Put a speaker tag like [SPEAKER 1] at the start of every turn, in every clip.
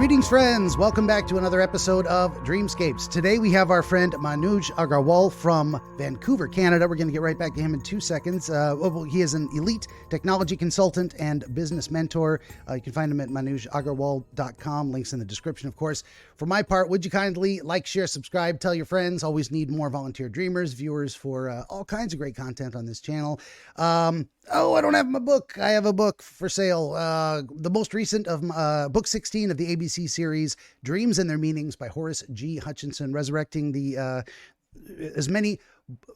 [SPEAKER 1] Greetings, friends. Welcome back to another episode of Dreamscapes. Today we have our friend Manoj Agarwal from Vancouver, Canada. We're going to get right back to him in 2 seconds. He is an elite technology consultant and business mentor. You can find him at manojagrawal.com. Links in the description, of course. For my part, would you kindly like, share, subscribe, tell your friends? Always need more volunteer dreamers, viewers for all kinds of great content on this channel. I don't have my book. I have a book for sale. The most recent of book 16 of the ABC series, Dreams and Their Meanings by Horace G. Hutchinson, resurrecting the as many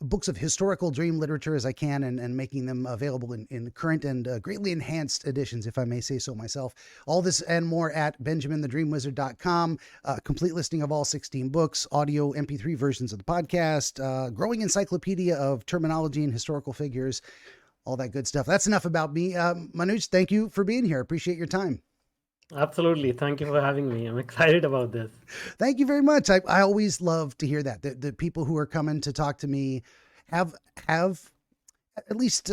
[SPEAKER 1] books of historical dream literature as I can and making them available in current and greatly enhanced editions, if I may say so myself. All this and more at benjaminthedreamwizard.com. Complete listing of all 16 books, audio MP3 versions of the podcast, growing encyclopedia of terminology and historical figures, all that good stuff. That's enough about me. Manoj, thank you for being here. Appreciate your time.
[SPEAKER 2] Absolutely. Thank you for having me. I'm excited about this.
[SPEAKER 1] Thank you very much. I always love to hear that. The people who are coming to talk to me have at least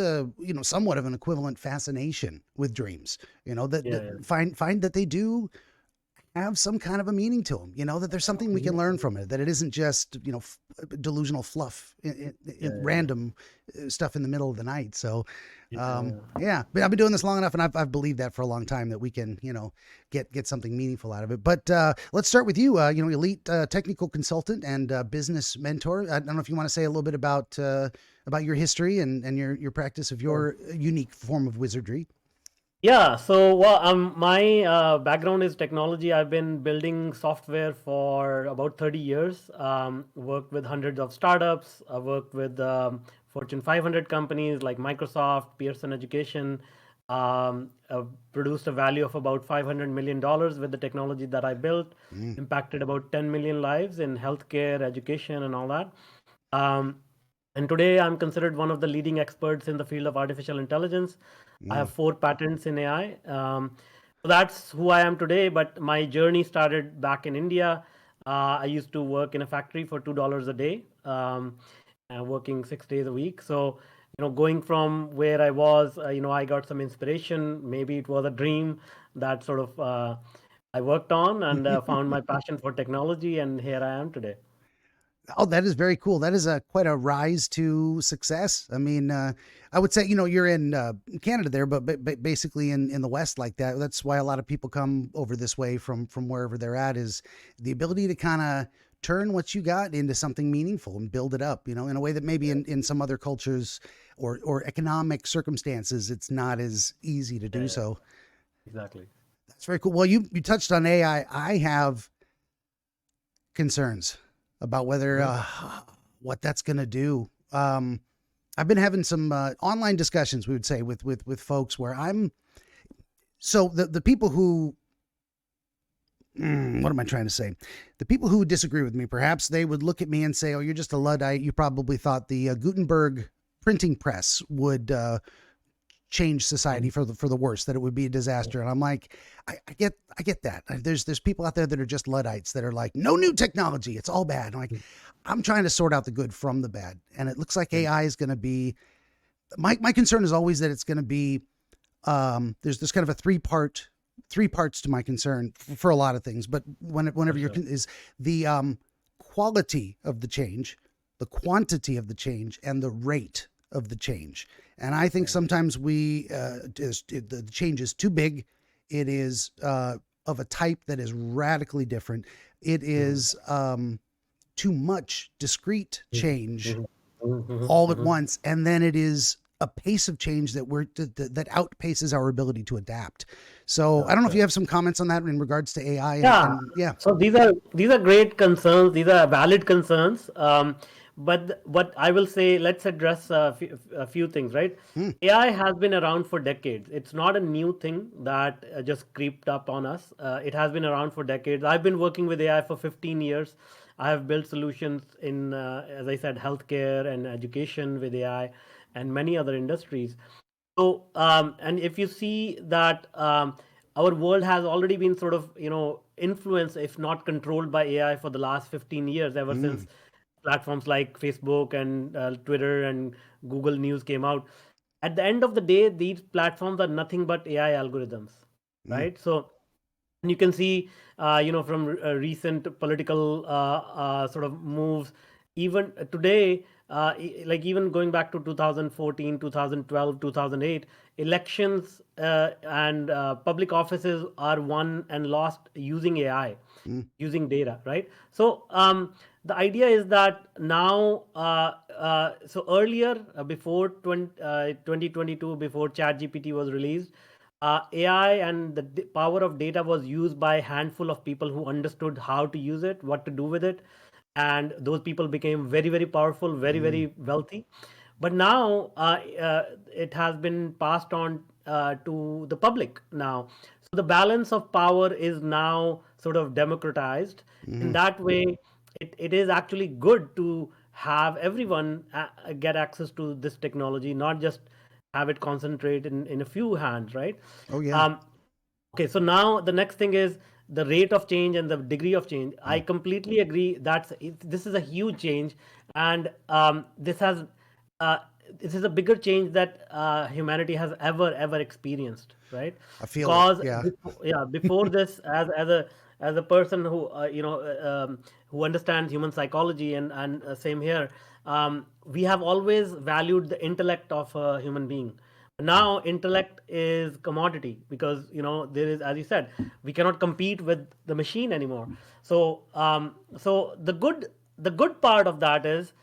[SPEAKER 1] somewhat of an equivalent fascination with dreams. Find that they do have some kind of a meaning to them, that there's something we can learn from it, that it isn't just, delusional fluff, random stuff in the middle of the night. So, but I've been doing this long enough and I've believed that for a long time that we can, get something meaningful out of it. But let's start with you, elite technical consultant and business mentor. I don't know if you want to say a little bit about your history and your practice of your unique form of wizardry.
[SPEAKER 2] Yeah, so my background is technology. I've been building software for about 30 years. Worked with hundreds of startups. I worked with Fortune 500 companies like Microsoft, Pearson Education. Produced a value of about $500 million with the technology that I built. Impacted about 10 million lives in healthcare, education, and all that. And today I'm considered one of the leading experts in the field of artificial intelligence. I have 4 patents in AI. So that's who I am today. But my journey started back in India. I used to work in a factory for $2 a day, working 6 days a week. So, going from where I was, I got some inspiration. Maybe it was a dream that sort of I worked on and found my passion for technology. And here I am today.
[SPEAKER 1] Oh, that is very cool. That is quite a rise to success. I mean, I would say, you're in Canada there, but basically in the West like that. That's why a lot of people come over this way from wherever they're at, is the ability to kind of turn what you got into something meaningful and build it up, in a way that maybe in some other cultures or economic circumstances, it's not as easy to do so.
[SPEAKER 2] Exactly.
[SPEAKER 1] That's very cool. Well, you touched on AI. I have concerns about whether what that's going to do. I've been having some online discussions, we would say, with folks where the people who, what am I trying to say? The people who disagree with me, perhaps they would look at me and say, "Oh, you're just a Luddite. You probably thought the Gutenberg printing press would change society for the worse, that it would be a disaster." And I'm like, I get that. There's people out there that are just Luddites that are like, no new technology, it's all bad. I'm trying to sort out the good from the bad. And it looks like AI is going to be, my concern is always that it's going to be, there's kind of a three parts to my concern for a lot of things. But whenever is the quality of the change, the quantity of the change, and the rate of the change. And I think sometimes the change is too big. It is of a type that is radically different. It is too much discrete change all at once. And then it is a pace of change that outpaces our ability to adapt. So I don't know if you have some comments on that in regards to AI.
[SPEAKER 2] So these are great concerns. These are valid concerns. But what I will say, let's address a few things, right? AI has been around for decades. It's not a new thing that just creeped up on us. It has been around for decades. I've been working with AI for 15 years. I have built solutions in, as I said, healthcare and education with AI and many other industries. So, and if you see that our world has already been sort of, influenced, if not controlled by AI for the last 15 years, ever since platforms like Facebook and Twitter and Google News came out. At the end of the day, these platforms are nothing but AI algorithms, right? So And you can see, from recent political sort of moves, even today, like even going back to 2014, 2012, 2008, elections and public offices are won and lost using AI,
[SPEAKER 1] Mm.
[SPEAKER 2] using data, right? So the idea is that now, so earlier, before 2022, before ChatGPT was released, AI and the power of data was used by a handful of people who understood how to use it, what to do with it, and those people became very, very powerful, very,
[SPEAKER 1] Mm.
[SPEAKER 2] very wealthy. But now it has been passed on to the public now. So the balance of power is now sort of democratized. In
[SPEAKER 1] Mm.
[SPEAKER 2] that way, it is actually good to have everyone get access to this technology, not just have it concentrate in a few hands, right?
[SPEAKER 1] Oh yeah.
[SPEAKER 2] Um, Okay, so now the next thing is the rate of change and the degree of change. I
[SPEAKER 1] Mm.
[SPEAKER 2] completely agree that this is a huge change, and uh, this is a bigger change that humanity has ever experienced, right?
[SPEAKER 1] I feel it.
[SPEAKER 2] Because
[SPEAKER 1] Yeah.
[SPEAKER 2] yeah, before this, as a person who who understands human psychology, and same here, we have always valued the intellect of a human being.
[SPEAKER 1] Mm.
[SPEAKER 2] Now intellect is commodity, because there is, as you said, we cannot compete with the machine anymore. So the good part of that is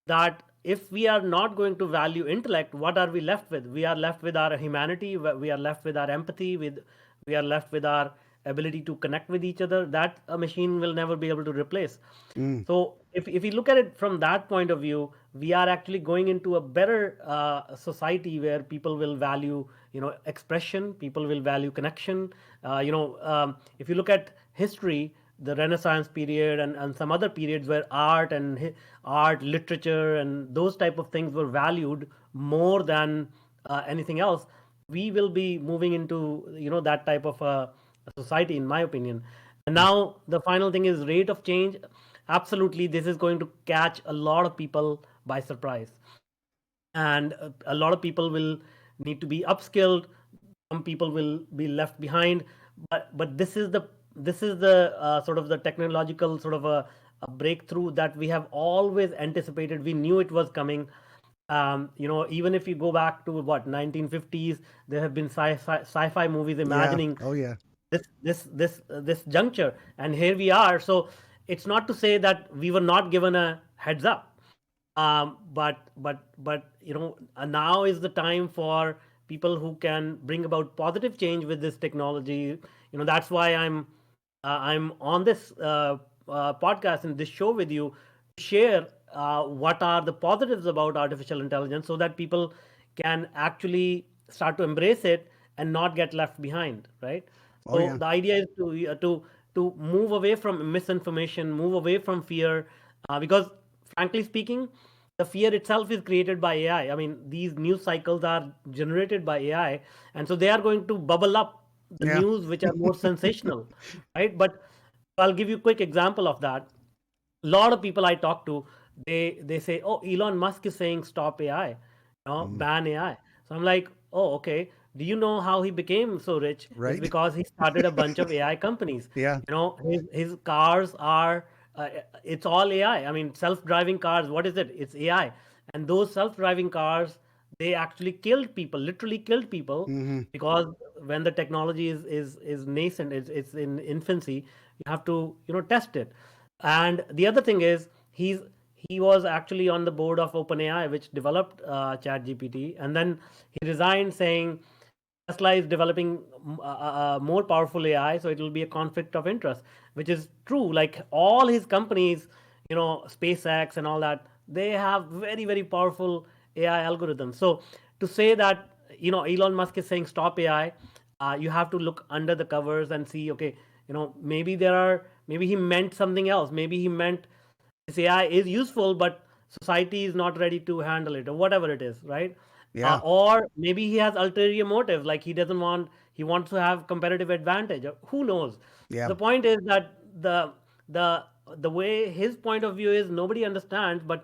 [SPEAKER 2] that if we are not going to value intellect, what are we left with? We are left with our humanity, we are left with our empathy, we are left with our ability to connect with each other, that a machine will never be able to replace.
[SPEAKER 1] Mm.
[SPEAKER 2] So if you look at it from that point of view, we are actually going into a better society where people will value, expression, people will value connection. If you look at history, the Renaissance period, and some other periods where art, literature, and those type of things were valued more than anything else, we will be moving into that type of a society, in my opinion. And
[SPEAKER 1] Mm.
[SPEAKER 2] now the final thing is rate of change. Absolutely, this is going to catch a lot of people by surprise, and a lot of people will need to be upskilled. Some people will be left behind, but this is the sort of the technological sort of a breakthrough that we have always anticipated. We knew it was coming. Even if you go back to what 1950s, there have been sci-fi movies
[SPEAKER 1] Yeah.
[SPEAKER 2] imagining
[SPEAKER 1] Oh yeah.
[SPEAKER 2] this juncture, and here we are. So it's not to say that we were not given a heads up, but now is the time for people who can bring about positive change with this technology. That's why I'm on this podcast and this show with you to share what are the positives about artificial intelligence, so that people can actually start to embrace it and not get left behind, right?
[SPEAKER 1] Oh
[SPEAKER 2] So
[SPEAKER 1] yeah.
[SPEAKER 2] the idea is to move away from misinformation, move away from fear, because frankly speaking, the fear itself is created by AI. I mean, these news cycles are generated by AI, and so they are going to bubble up the
[SPEAKER 1] Yeah.
[SPEAKER 2] news which are more sensational, right? But I'll give you a quick example of that. A lot of people I talk to, they say, "Oh, Elon Musk is saying stop AI,
[SPEAKER 1] Mm.
[SPEAKER 2] ban AI." So I'm like, "Oh, okay. Do you know how he became so rich? It's
[SPEAKER 1] Right.
[SPEAKER 2] because he started a bunch of AI companies.
[SPEAKER 1] Yeah.
[SPEAKER 2] His cars are, it's all AI. I mean, self-driving cars. What is it? It's AI. And those self-driving cars, they actually killed people, literally killed people,
[SPEAKER 1] Mm-hmm.
[SPEAKER 2] because when the technology is nascent, it's in infancy, you have to test it. And the other thing is, he was actually on the board of OpenAI, which developed ChatGPT, and then he resigned, saying Tesla is developing more powerful AI, so it will be a conflict of interest, which is true. Like all his companies, SpaceX and all that, they have very, very powerful AI algorithms. So to say that, Elon Musk is saying stop AI, you have to look under the covers and see, okay, maybe he meant something else. Maybe he meant this AI is useful, but society is not ready to handle it, or whatever it is, right?
[SPEAKER 1] Yeah.
[SPEAKER 2] Or maybe he has ulterior motive, like he wants to have competitive advantage. Who knows?
[SPEAKER 1] Yeah.
[SPEAKER 2] The point is that the the way his point of view is, nobody understands, but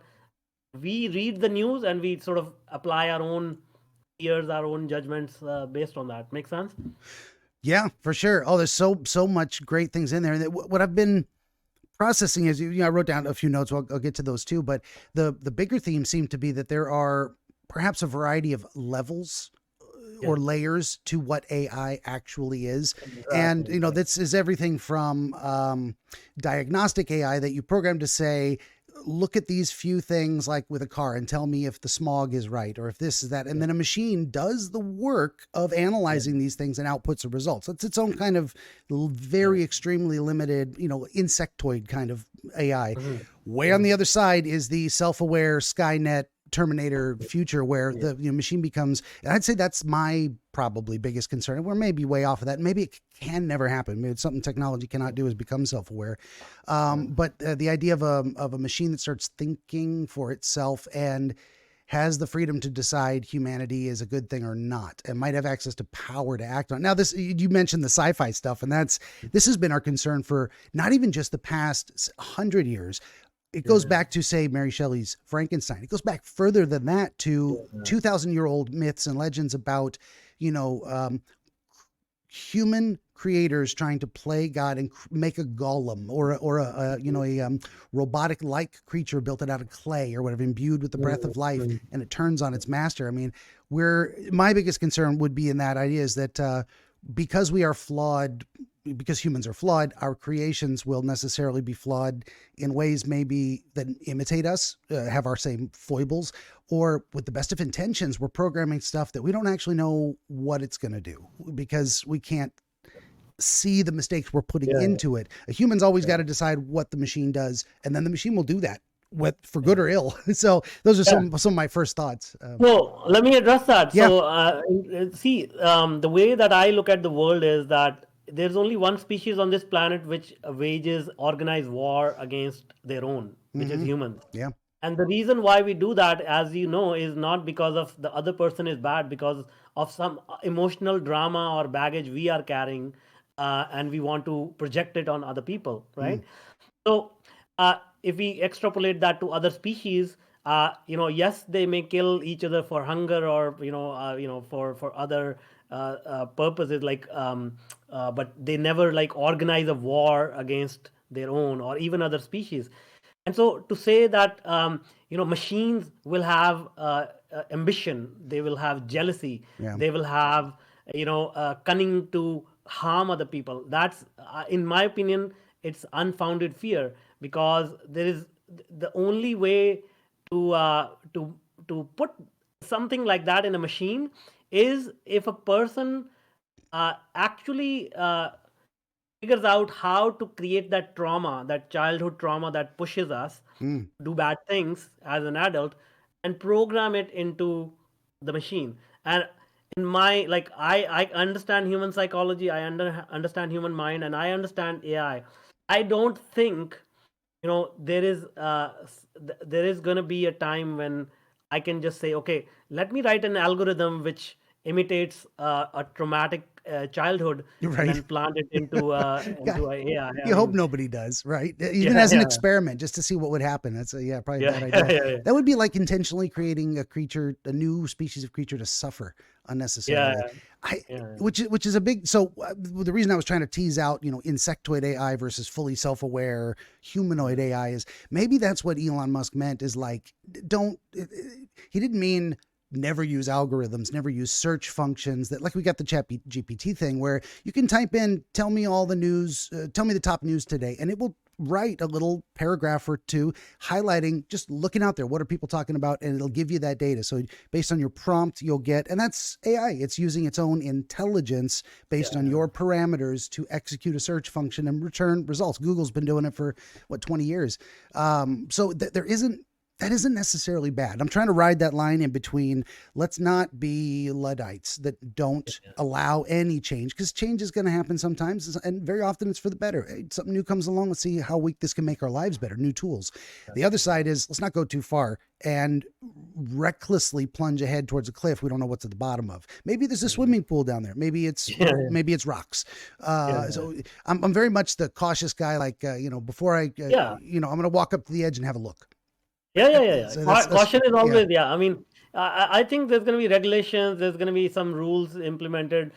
[SPEAKER 2] we read the news and we sort of apply our own fears, our own judgments based on that. Make sense?
[SPEAKER 1] Yeah, for sure. Oh, there's so much great things in there. And what I've been processing is, I wrote down a few notes. I'll get to those too. But the bigger theme seemed to be that there are perhaps a variety of levels
[SPEAKER 2] Yeah,
[SPEAKER 1] or layers to what AI actually is. And,
[SPEAKER 2] exactly.
[SPEAKER 1] this is everything from diagnostic AI that you program to say, look at these few things like with a car and tell me if the smog is right or if this is that. And then a machine does the work of
[SPEAKER 2] Yeah,
[SPEAKER 1] analyzing these things and outputs the results. It's its own kind of
[SPEAKER 2] yeah.
[SPEAKER 1] very extremely limited, insectoid kind of AI.
[SPEAKER 2] Mhm,
[SPEAKER 1] Way on the
[SPEAKER 2] mhm.
[SPEAKER 1] other side is the self-aware Skynet Terminator
[SPEAKER 2] Yeah,
[SPEAKER 1] future where
[SPEAKER 2] yeah,
[SPEAKER 1] the machine becomes, and I'd say that's my probably biggest concern. We're maybe way off of that. Maybe it can never happen. Maybe it's something technology cannot do is become self-aware.
[SPEAKER 2] yeah.
[SPEAKER 1] But the idea of a machine that starts thinking for itself and has the freedom to decide humanity is a good thing or not, and might have access to power to act on. Now, this, you mentioned the sci-fi stuff, and this has been our concern for not even just the past 100 years. It goes
[SPEAKER 2] Yeah,
[SPEAKER 1] back to, say, Mary Shelley's Frankenstein. It goes back further than that to
[SPEAKER 2] yeah,
[SPEAKER 1] 2,000-year-old myths and legends about, you know, um, human creators trying to play God and make a golem or a robotic like creature built it out of clay or whatever, imbued with the breath
[SPEAKER 2] mm,
[SPEAKER 1] of life,
[SPEAKER 2] mm,
[SPEAKER 1] and it turns on its master. I mean, my biggest concern would be in that idea is that because we are flawed, because humans are flawed, our creations will necessarily be flawed in ways maybe that imitate us, have our same foibles, or with the best of intentions, we're programming stuff that we don't actually know what it's going to do because we can't see the mistakes we're putting
[SPEAKER 2] yeah,
[SPEAKER 1] into it. A human's always
[SPEAKER 2] yeah,
[SPEAKER 1] got to decide what the machine does, and then the machine will do that, for
[SPEAKER 2] yeah.
[SPEAKER 1] good or ill. So those are
[SPEAKER 2] Yeah.
[SPEAKER 1] some of my first thoughts.
[SPEAKER 2] So let me address that.
[SPEAKER 1] Yeah.
[SPEAKER 2] So, see, the way that I look at the world is that there's only one species on this planet which wages organized war against their own, which is
[SPEAKER 1] Mm-hmm.
[SPEAKER 2] humans.
[SPEAKER 1] Yeah.
[SPEAKER 2] And the reason why we do that, as you know, is not because of the other person is bad, because of some emotional drama or baggage we are carrying, and we want to project it on other people,
[SPEAKER 1] Mm.
[SPEAKER 2] right? So, if we extrapolate that to other species, yes, they may kill each other for hunger or for other purposes, but they never like organize a war against their own or even other species. And so, to say that machines will have ambition, they will have jealousy,
[SPEAKER 1] Yeah.
[SPEAKER 2] they will have cunning to harm other people. That's in my opinion, it's unfounded fear, because there is the only way to put something like that in a machine is if a person actually figures out how to create that trauma, that childhood trauma that pushes us
[SPEAKER 1] Mm.
[SPEAKER 2] to do bad things as an adult, and program it into the machine. And in my, like, I understand human psychology, I understand human mind, and I understand AI. I don't think there is going to be a time when I can just say, okay, let me write an algorithm which imitates a traumatic childhood
[SPEAKER 1] You're
[SPEAKER 2] and
[SPEAKER 1] right.
[SPEAKER 2] then plant it into
[SPEAKER 1] Yeah.
[SPEAKER 2] a AI. I
[SPEAKER 1] You hope
[SPEAKER 2] mean,
[SPEAKER 1] nobody does, right?
[SPEAKER 2] yeah,
[SPEAKER 1] Even as an
[SPEAKER 2] yeah,
[SPEAKER 1] experiment, just to see what would happen. That's probably a
[SPEAKER 2] yeah,
[SPEAKER 1] bad
[SPEAKER 2] yeah,
[SPEAKER 1] idea.
[SPEAKER 2] yeah,
[SPEAKER 1] That would be like intentionally creating a new species of creature to suffer
[SPEAKER 2] yeah,
[SPEAKER 1] unnecessarily. I,
[SPEAKER 2] yeah, yeah,
[SPEAKER 1] which is a big. So the reason I was trying to tease out, insectoid AI versus fully self-aware humanoid AI is maybe that's what Elon Musk meant. Is like, don't. He didn't mean never use algorithms, never use search functions that, like, we got the chat GPT thing where you can type in, tell me all the news, tell me the top news today. And it will write a little paragraph or two highlighting, just looking out there. What are people talking about? And it'll give you that data. So based on your prompt, you'll get, and that's AI. It's using its own intelligence based on
[SPEAKER 2] yeah,
[SPEAKER 1] your parameters to execute a search function and return results. Google's been doing it for 20 years. So there isn't, that isn't necessarily bad. I'm trying to ride that line in between. Let's not be Luddites that don't allow any change, because change is going to happen sometimes, and very often it's for the better. Hey, something new comes along. Let's see how this can make our lives better. New tools. The other side is, let's not go too far and recklessly plunge ahead towards a cliff we don't know what's at the bottom of. Maybe there's a swimming pool down there. Maybe it's
[SPEAKER 2] yeah,
[SPEAKER 1] maybe it's rocks.
[SPEAKER 2] yeah,
[SPEAKER 1] So I'm very much the cautious guy. Like before I'm going to walk up to the edge and have a look.
[SPEAKER 2] yeah, yeah, yeah, yeah.
[SPEAKER 1] So that's
[SPEAKER 2] Caution is
[SPEAKER 1] yeah.
[SPEAKER 2] always, yeah. I mean, I think there's going to be regulations. There's going to be some rules implemented.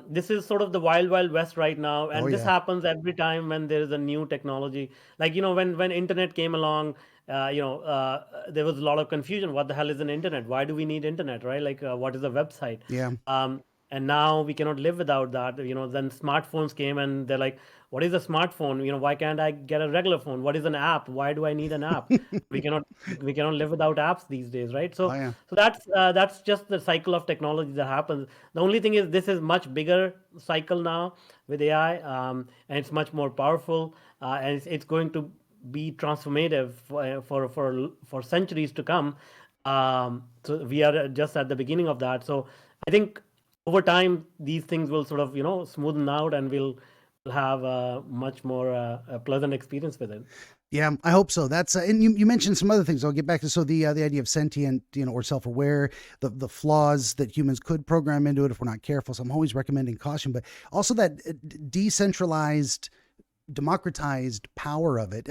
[SPEAKER 2] This is sort of the wild, wild west right now,
[SPEAKER 1] Oh
[SPEAKER 2] and this
[SPEAKER 1] yeah.
[SPEAKER 2] happens every time when there is a new technology. Like when internet came along, there was a lot of confusion. What the hell is an internet? Why do we need internet, right? Like, what is a website?
[SPEAKER 1] Yeah.
[SPEAKER 2] And now we cannot live without that. Then smartphones came, and they're like, what is a smartphone? Why can't I get a regular phone? What is an app? Why do I need an app? we cannot we cannot live without apps these days, right?
[SPEAKER 1] Oh
[SPEAKER 2] so
[SPEAKER 1] yeah.
[SPEAKER 2] so that's just the cycle of technology that happens. The only thing is, this is much bigger cycle now with AI, and it's much more powerful, and it's going to be transformative for centuries to come. So we are just at the beginning of that. So I think over time these things will sort of smoothen out, and we'll have a much more a pleasant experience with it.
[SPEAKER 1] Yeah, I hope so. That's and you mentioned some other things. I'll get back to the idea of sentient, or self-aware, the flaws that humans could program into it if we're not careful. So I'm always recommending caution, but also that decentralized, democratized power of it.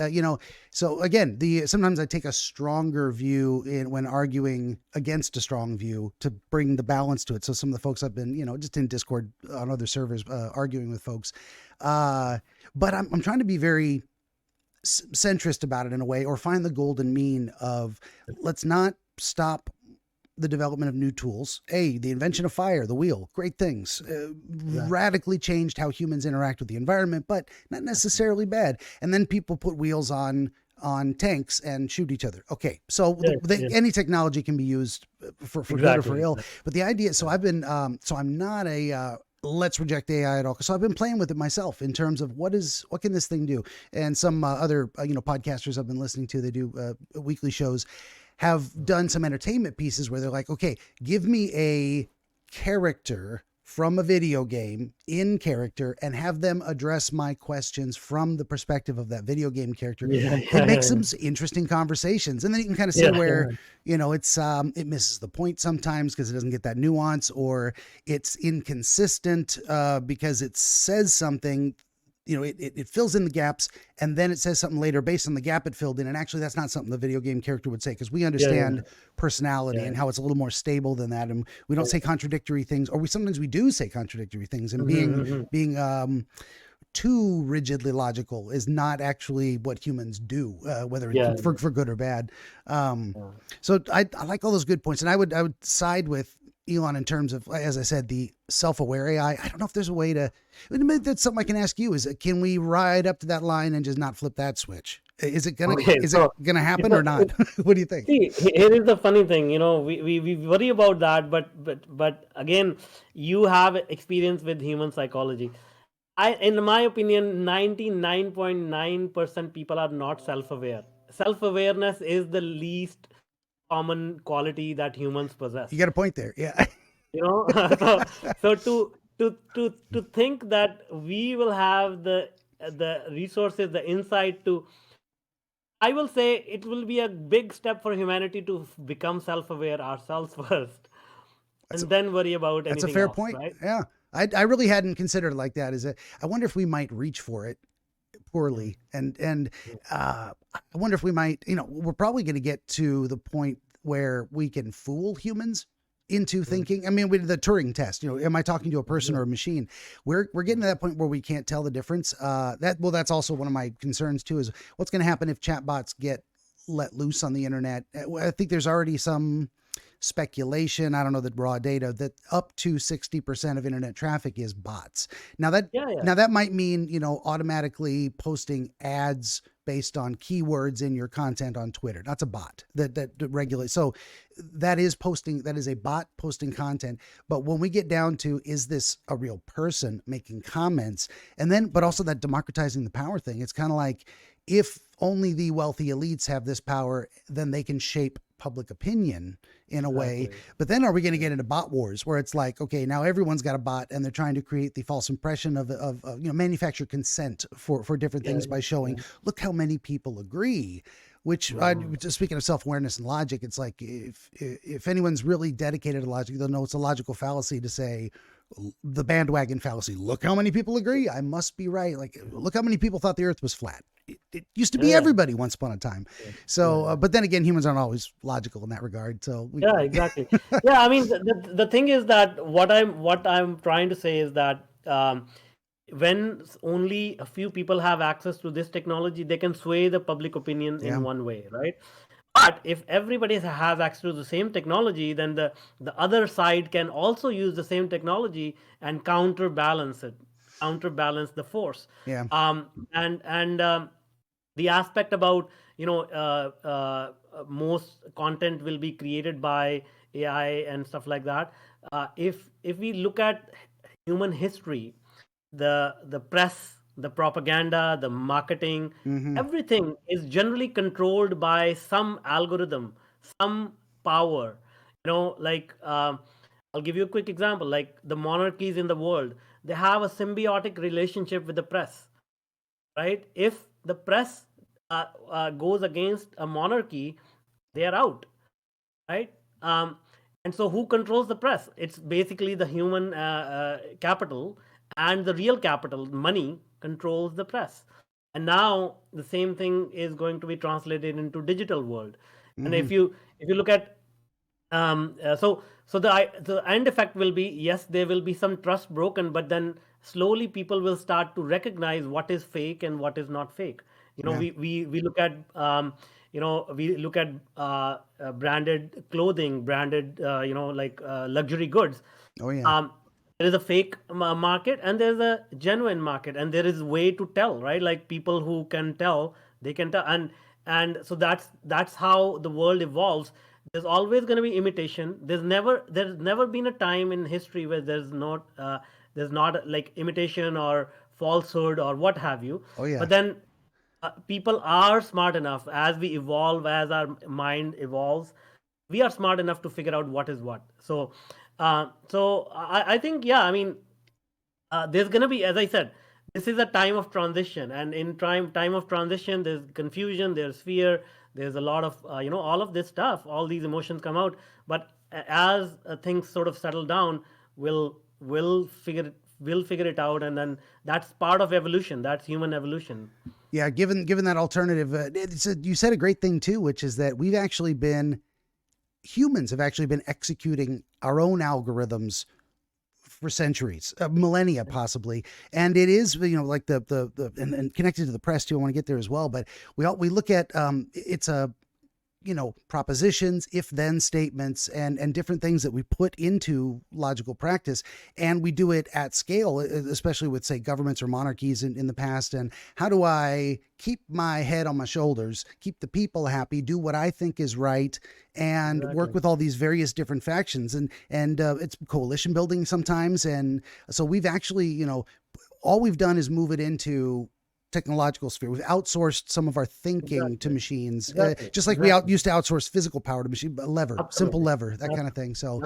[SPEAKER 1] So again, sometimes I take a stronger view when arguing against a strong view to bring the balance to it. So some of the folks I've been, just in Discord on other servers, arguing with folks, but I'm trying to be very centrist about it in a way, or find the golden mean of, let's not stop the development of new tools. The invention of fire, the wheel, great things, radically changed how humans interact with the environment, but not necessarily bad. And then people put wheels on tanks and shoot each other. Okay, so any technology can be used for good or for ill. But the idea, so I've been, so I'm not a let's reject AI at all. So I've been playing with it myself in terms of what can this thing do? And some other podcasters I've been listening to, they do weekly shows, have done some entertainment pieces where they're like, okay, give me a character from a video game in character and have them address my questions from the perspective of that video game character. It makes some interesting conversations. And then you can kind of see where, it's, it misses the point sometimes because it doesn't get that nuance, or it's inconsistent because it says something, it fills in the gaps, and then it says something later based on the gap it filled in. And actually that's not something the video game character would say, because we understand personality and how it's a little more stable than that. And we don't say contradictory things, or sometimes we do say contradictory things, and being too rigidly logical is not actually what humans do, whether it's for good or bad. So I like all those good points. And I would side with Elon in terms of, as I said, the self-aware AI. I don't know if there's a way to, that's something I can ask you, is can we ride up to that line and just not flip that switch? Is it gonna happen or not? What do you think?
[SPEAKER 2] See, here is the funny thing, we worry about that, but again, you have experience with human psychology. In my opinion, 99.9% people are not self-aware. Self-awareness is the least common quality that humans possess.
[SPEAKER 1] You got a point there. Yeah.
[SPEAKER 2] So to think that we will have the resources, the insight to, I will say it will be a big step for humanity to become self-aware ourselves first, and then worry about anything else.
[SPEAKER 1] That's a fair point.
[SPEAKER 2] Right?
[SPEAKER 1] Yeah. I really hadn't considered it like that. I wonder if we might reach for it poorly. And I wonder if we might, we're probably going to get to the point where we can fool humans into thinking. I mean, we did the Turing test, am I talking to a person or a machine? We're getting to that point where we can't tell the difference. That's also one of my concerns too, is what's going to happen if chatbots get let loose on the internet. I think there's already some speculation, I don't know the raw data, that up to 60% of internet traffic is bots. Now that might mean, automatically posting ads based on keywords in your content on Twitter. That's a bot that regulates. So that is a bot posting content. But when we get down to, is this a real person making comments? And then, but also that democratizing the power thing, it's kind of like, if only the wealthy elites have this power, then they can shape public opinion in a way. But then are we going to get into bot wars where it's like, okay, now everyone's got a bot and they're trying to create the false impression of manufacture consent for different things by showing, look how many people agree. Which, just speaking of self-awareness and logic, it's like if anyone's really dedicated to logic, they'll know it's a logical fallacy to say the bandwagon fallacy. Look how many people agree. I must be right. Like, look how many people thought the earth was flat. It used to be everybody once upon a time. So, but then again, humans aren't always logical in that regard. So
[SPEAKER 2] Yeah, exactly. Yeah, I mean, the thing is that what I'm trying to say is that when only a few people have access to this technology, they can sway the public opinion in one way, right? But if everybody has access to the same technology, then the other side can also use the same technology and counterbalance the force.
[SPEAKER 1] yeah.
[SPEAKER 2] And the aspect about most content will be created by AI and stuff like that. If we look at human history, the press, the propaganda, the marketing, everything is generally controlled by some algorithm, some power. Like I'll give you a quick example. Like the monarchies in the world, they have a symbiotic relationship with the press, right? If the press goes against a monarchy, they are out, right? And so, who controls the press? It's basically the human capital, and the real capital, money, controls the press. And now the same thing is going to be translated into digital world. And if you look at so the end effect will be, yes, there will be some trust broken, but then slowly people will start to recognize what is fake and what is not fake.
[SPEAKER 1] Yeah.
[SPEAKER 2] We look at branded clothing, branded like luxury goods.
[SPEAKER 1] Oh yeah.
[SPEAKER 2] There is a fake market and there's a genuine market, and there is way to tell, right? Like people who can tell, they can tell. And so that's how the world evolves. There's always going to be imitation. There's never been a time in history where there's not like imitation or falsehood or what have you.
[SPEAKER 1] Oh yeah.
[SPEAKER 2] But then people are smart enough, as we evolve, as our mind evolves, we are smart enough to figure out what is what. So I think, yeah, I mean, there's going to be, as I said, this is a time of transition, and in time of transition, there's confusion, there's fear, there's a lot of all of this stuff, all these emotions come out. But as things sort of settle down, we'll figure it out, and then that's part of evolution. That's human evolution.
[SPEAKER 1] Yeah. Given that alternative, you said a great thing too, which is that humans have actually been executing our own algorithms for centuries, millennia possibly. And it is, like and connected to the press too. I want to get there as well, but we look at, it's a, propositions, if then statements, and different things that we put into logical practice. And we do it at scale, especially with, say, governments or monarchies in the past. And how do I keep my head on my shoulders, keep the people happy, do what I think is right, and work with all these various different factions. And it's coalition building sometimes. And so we've actually, all we've done is move it into technological sphere. We've outsourced some of our thinking to machines, just like we used to outsource physical power to machine, simple lever, that kind of thing. So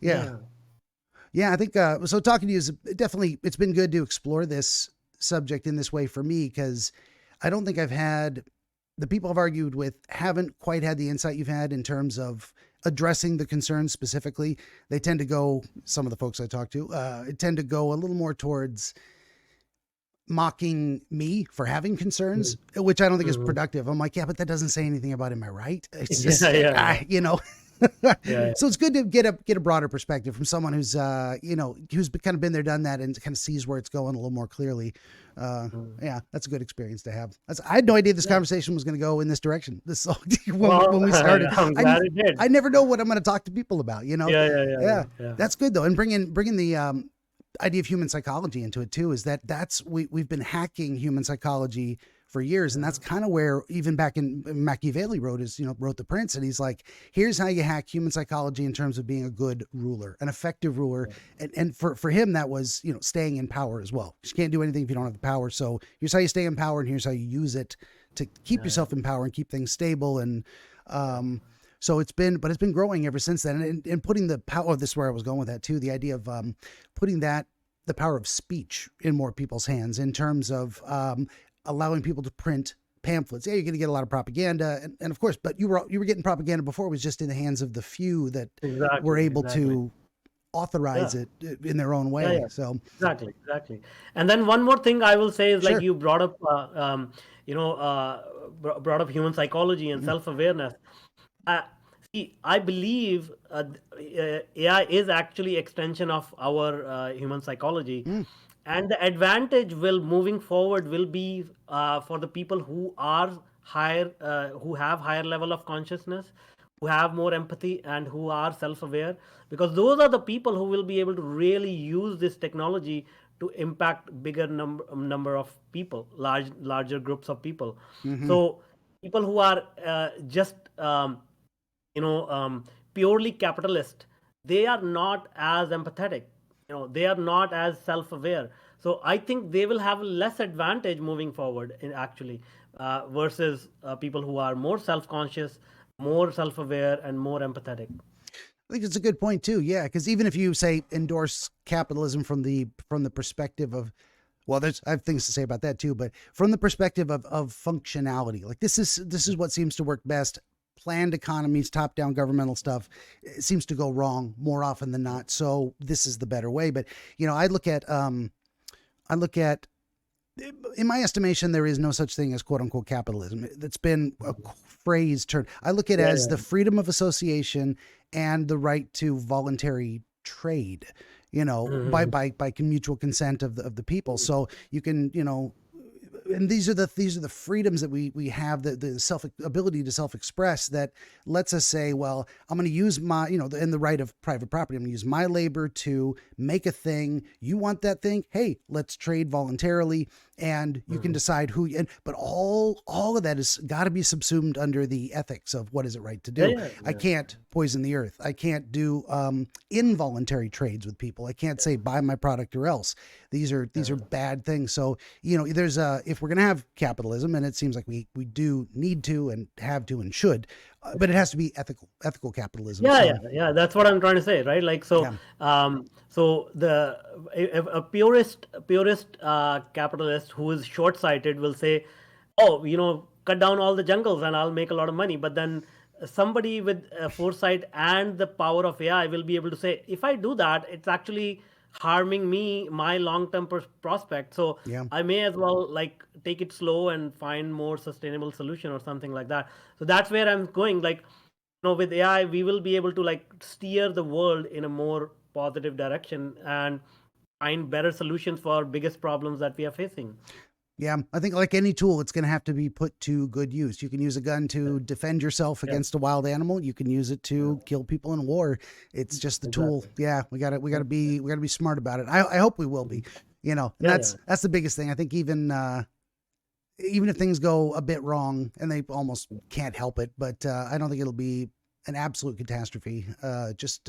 [SPEAKER 1] yeah. I think, so talking to you is definitely, it's been good to explore this subject in this way for me, because I don't think the people I've argued with haven't quite had the insight you've had in terms of addressing the concerns specifically. They tend to go, some of the folks I talk to, tend to go a little more towards mocking me for having concerns, which I don't think is productive. I'm like, yeah, but that doesn't say anything about, am I right? It's just, So it's good to get a broader perspective from someone who's, who's kind of been there, done that, and kind of sees where it's going a little more clearly. Yeah, that's a good experience to have. I had no idea this conversation was going to go in this direction. When we started,
[SPEAKER 2] I'm glad it did.
[SPEAKER 1] I never know what I'm going to talk to people about,
[SPEAKER 2] Yeah.
[SPEAKER 1] That's good though. And bringing the, idea of human psychology into it too, is we've been hacking human psychology for years. And that's kind of where, even back in Machiavelli wrote The Prince, and he's like, here's how you hack human psychology in terms of being a good ruler, an effective ruler. And for him, that was, staying in power as well. You can't do anything if you don't have the power. So here's how you stay in power, and here's how you use it to keep yourself in power and keep things stable. And, so it's been growing ever since then. And putting the power, this is where I was going with that too, the idea of putting the power of speech in more people's hands, in terms of allowing people to print pamphlets. Yeah, you're going to get a lot of propaganda, and of course, but you were getting propaganda before. It was just in the hands of the few that were able to authorize
[SPEAKER 2] Yeah.
[SPEAKER 1] it in their own
[SPEAKER 2] Yeah,
[SPEAKER 1] way.
[SPEAKER 2] yeah,
[SPEAKER 1] So
[SPEAKER 2] exactly, exactly. And then one more thing I will say is like
[SPEAKER 1] sure.
[SPEAKER 2] you brought up, you know, brought up human psychology and
[SPEAKER 1] Mm,
[SPEAKER 2] self-awareness. Uh, See, I believe AI is actually extension of our human psychology,
[SPEAKER 1] mm,
[SPEAKER 2] and the advantage will moving forward will be for the people who are higher, who have higher level of consciousness, who have more empathy, and who are self-aware, because those are the people who will be able to really use this technology to impact bigger number of people, larger groups of people.
[SPEAKER 1] mm-hmm.
[SPEAKER 2] So people who are just you know purely capitalist, they are not as empathetic, they are not as self-aware. So I think they will have less advantage moving forward in actually versus people who are more self-conscious, more self-aware, and more empathetic.
[SPEAKER 1] I think it's a good point too. Yeah, because even if you say endorse capitalism from the perspective of, well, I have things to say about that too, but from the perspective of functionality, like this is what seems to work best. Planned economies, top down governmental stuff, it seems to go wrong more often than not. So this is the better way. But I look at in my estimation, there is no such thing as quote unquote capitalism. That's been a phrase turned. I look at it
[SPEAKER 2] Yeah,
[SPEAKER 1] as
[SPEAKER 2] yeah.
[SPEAKER 1] the freedom of association and the right to voluntary trade, by,
[SPEAKER 2] Mhm.
[SPEAKER 1] by mutual consent of the people. So you can, and these are the freedoms that we have, the self ability to self express, that lets us say, well, I'm going to use my, in the right of private property, I'm going to use my labor to make a thing. You want that thing? Hey, let's trade voluntarily, and you can decide who. But all of that is got to be subsumed under the ethics of what is it right to
[SPEAKER 2] Yeah,
[SPEAKER 1] do.
[SPEAKER 2] yeah,
[SPEAKER 1] I
[SPEAKER 2] yeah.
[SPEAKER 1] can't poison the earth. I can't do involuntary trades with people. I can't say buy my product or else. These are bad things. So there's if we're going to have capitalism, and it seems like we do need to and have to and should, but it has to be ethical capitalism.
[SPEAKER 2] Yeah,
[SPEAKER 1] So
[SPEAKER 2] yeah, yeah. That's what I'm trying to say, right? Like, so,
[SPEAKER 1] yeah,
[SPEAKER 2] so a purist capitalist who is short-sighted will say, "Oh, cut down all the jungles and I'll make a lot of money." But then somebody with foresight and the power of AI will be able to say, "If I do that, it's actually harming me, my long-term prospect. So
[SPEAKER 1] yeah.
[SPEAKER 2] I may as well like take it slow and find more sustainable solution or something like that." So that's where I'm going. Like, with AI, we will be able to like steer the world in a more positive direction and find better solutions for biggest problems that we are facing.
[SPEAKER 1] Yeah, I think like any tool, it's going to have to be put to good use. You can use a gun
[SPEAKER 2] Yeah,
[SPEAKER 1] to defend yourself
[SPEAKER 2] yeah,
[SPEAKER 1] against a wild animal. You can use it
[SPEAKER 2] yeah,
[SPEAKER 1] to kill people in war. It's just the tool.
[SPEAKER 2] exactly.
[SPEAKER 1] Yeah, we gotta be smart about it. I hope we will be. And
[SPEAKER 2] Yeah, yeah,
[SPEAKER 1] that's the biggest thing. I think even if things go a bit wrong, and they almost can't help it, but I don't think it'll be an absolute catastrophe. Just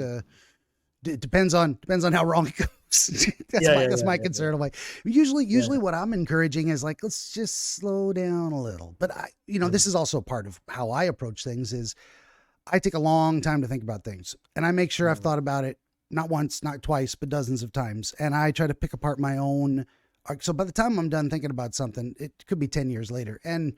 [SPEAKER 1] depends on how wrong it goes. that's
[SPEAKER 2] yeah,
[SPEAKER 1] my
[SPEAKER 2] yeah,
[SPEAKER 1] that's
[SPEAKER 2] yeah,
[SPEAKER 1] my
[SPEAKER 2] yeah, yeah,
[SPEAKER 1] concern. I'm like, usually
[SPEAKER 2] yeah,
[SPEAKER 1] what I'm encouraging is like, let's just slow down a little. But this is also part of how I approach things. Is I take a long time to think about things, and I make sure I've
[SPEAKER 2] mm,
[SPEAKER 1] thought about it not once, not twice, but dozens of times, and I try to pick apart my own. So by the time I'm done thinking about something, it could be 10 years later, and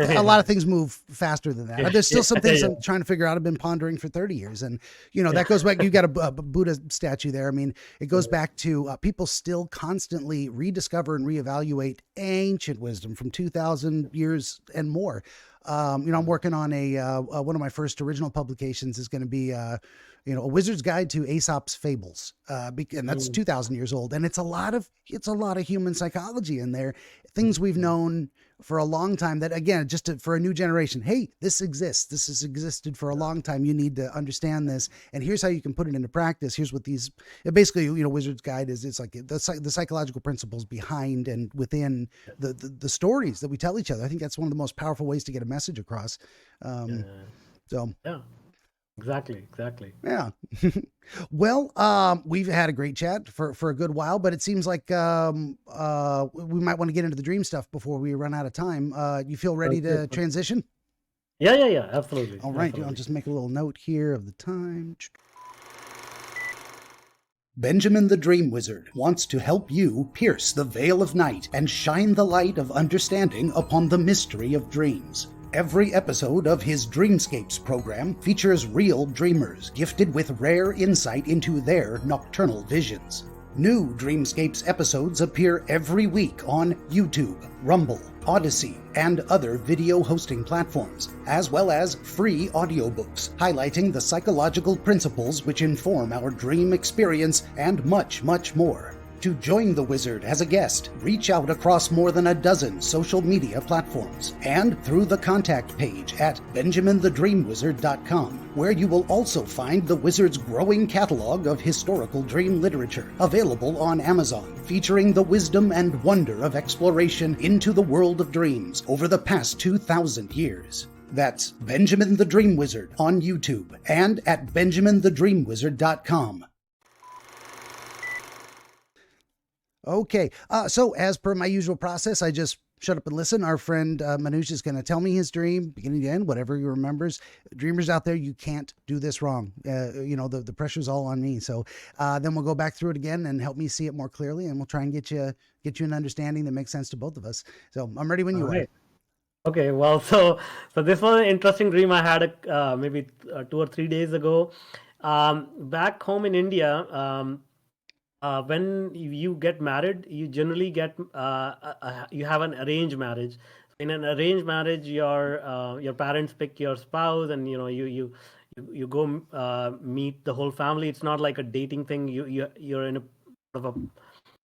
[SPEAKER 1] a lot of things move faster than that.
[SPEAKER 2] yeah,
[SPEAKER 1] There's still some
[SPEAKER 2] yeah,
[SPEAKER 1] things
[SPEAKER 2] yeah,
[SPEAKER 1] I'm trying to figure out. I've been pondering for 30 years, and
[SPEAKER 2] yeah,
[SPEAKER 1] that goes back. You got a Buddha statue there. I mean, it goes back to people still constantly rediscover and reevaluate ancient wisdom from 2,000 years and more. I'm working on one of my first original publications is going to be a wizard's guide to Aesop's fables, and that's
[SPEAKER 2] mm,
[SPEAKER 1] 2,000 years old, and it's a lot of human psychology in there, things we've
[SPEAKER 2] mm,
[SPEAKER 1] known for a long time, that again, for a new generation, hey, this exists, this has existed for a long time, you need to understand this, and here's how you can put it into practice. Here's what these basically, wizard's guide is. It's like the psychological principles behind and within the stories that we tell each other. I think that's one of the most powerful ways to get a message across.
[SPEAKER 2] yeah,
[SPEAKER 1] um so
[SPEAKER 2] yeah, exactly, exactly.
[SPEAKER 1] yeah. Well, we've had a great chat for a good while, but it seems like we might want to get into the dream stuff before we run out of time. You feel ready
[SPEAKER 2] Sounds good.
[SPEAKER 1] to transition?
[SPEAKER 2] Yeah, yeah, yeah, absolutely,
[SPEAKER 1] All right, I'll
[SPEAKER 2] absolutely.
[SPEAKER 1] just make a little note here of the time. Benjamin the Dream Wizard wants to help you pierce the veil of night and shine the light of understanding upon the mystery of dreams. Every episode of his Dreamscapes program features real dreamers gifted with rare insight into their nocturnal visions. New Dreamscapes episodes appear every week on YouTube, Rumble, Odyssey, and other video hosting platforms, as well as free audiobooks highlighting the psychological principles which inform our dream experience and much, much more. To join the Wizard as a guest, reach out across more than a dozen social media platforms and through the contact page at benjaminthedreamwizard.com, where you will also find the Wizard's growing catalog of historical dream literature, available on Amazon, featuring the wisdom and wonder of exploration into the world of dreams over the past 2,000 years. That's Benjamin the Dream Wizard on YouTube and at benjaminthedreamwizard.com. Okay, so as per my usual process, I just shut up and listen. Our friend Manoush is going to tell me his dream, beginning to end, whatever he remembers. Dreamers out there, you can't do this wrong. The pressure's all on me. So then we'll go back through it again and help me see it more clearly, and we'll try and get you an understanding that makes sense to both of us. So I'm ready when you are.
[SPEAKER 2] Okay, well, so this was an interesting dream I had maybe 2 or 3 days ago. Back home in India, when you get married, you generally get you have an arranged marriage. In an arranged marriage, your parents pick your spouse, and you go meet the whole family. It's not like a dating thing. You're in a sort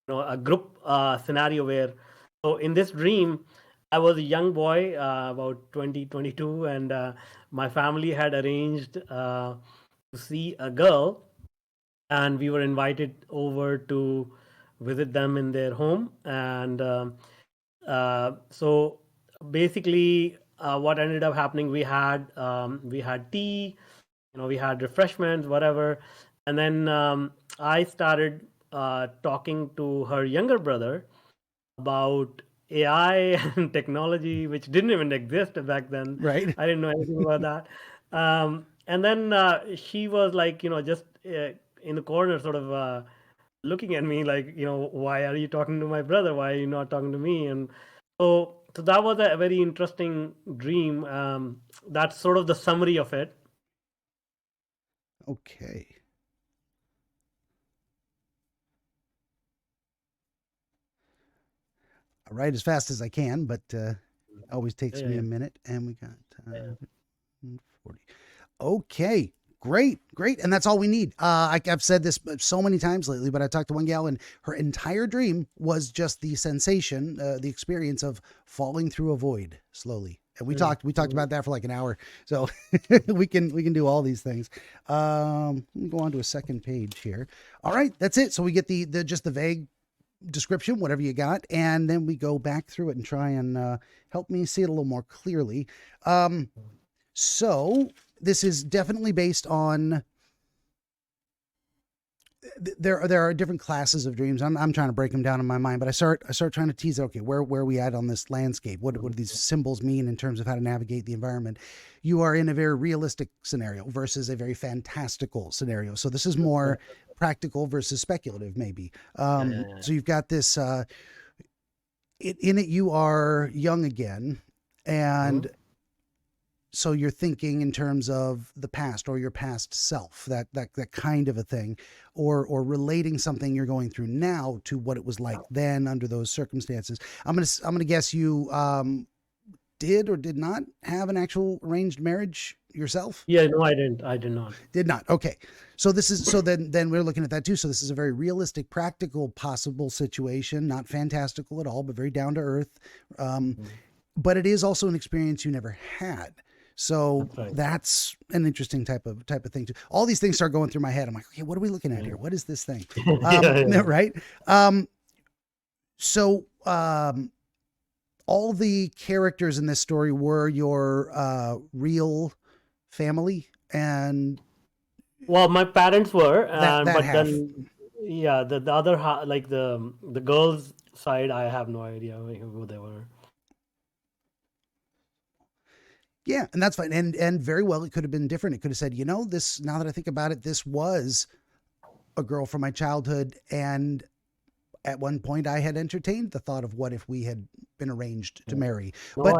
[SPEAKER 2] of a group scenario where. So in this dream, I was a young boy, about 20, 22, and my family had arranged to see a girl. And we were invited over to visit them in their home. And so basically what ended up happening, we had tea, we had refreshments, whatever. And then I started talking to her younger brother about AI and technology, which didn't even exist back then.
[SPEAKER 1] Right.
[SPEAKER 2] I didn't know anything about that. And then she was like, just in the corner, sort of looking at me like, why are you talking to my brother? Why are you not talking to me? And so that was a very interesting dream. That's sort of the summary of it.
[SPEAKER 1] Okay. I'll write as fast as I can, but always takes me a minute. And we got 40. Okay. Great. And that's all we need. I've said this so many times lately, but I talked to one gal and her entire dream was just the sensation, the experience of falling through a void slowly. And we talked about that for like an hour. So we can do all these things. Let me go on to a second page here. All right, that's it. So we get the just the vague description, whatever you got, and then we go back through it and try and help me see it a little more clearly. So this is definitely based on, there are different classes of dreams. I'm trying to break them down in my mind, but I start trying to tease out, okay, where are we at on this landscape? What do these symbols mean in terms of how to navigate the environment? You are in a very realistic scenario versus a very fantastical scenario. So this is more practical versus speculative, maybe. So you've got this, in it, you are young again, and so you're thinking in terms of the past or your past self, that kind of a thing, or relating something you're going through now to what it was like then under those circumstances. I'm gonna guess you did or did not have an actual arranged marriage yourself?
[SPEAKER 2] Yeah, no, I didn't. I did not.
[SPEAKER 1] Did not. Okay. So this is, so then we're looking at that too. So this is a very realistic, practical, possible situation, not fantastical at all, but very down to earth. But it is also an experience you never had. So that's an interesting type of thing too. All these things start going through my head. I'm like, okay, what are we looking at here? What is this thing? Right. So all the characters in this story were your real family, and
[SPEAKER 2] well, my parents were,
[SPEAKER 1] that
[SPEAKER 2] but
[SPEAKER 1] half.
[SPEAKER 2] then the other half, like the girls' side, I have no idea who they were.
[SPEAKER 1] Yeah, and that's fine. And very well, it could have been different. It could have said, this, now that I think about it, this was a girl from my childhood, and at one point I had entertained the thought of what if we had been arranged to marry.
[SPEAKER 2] No,
[SPEAKER 1] But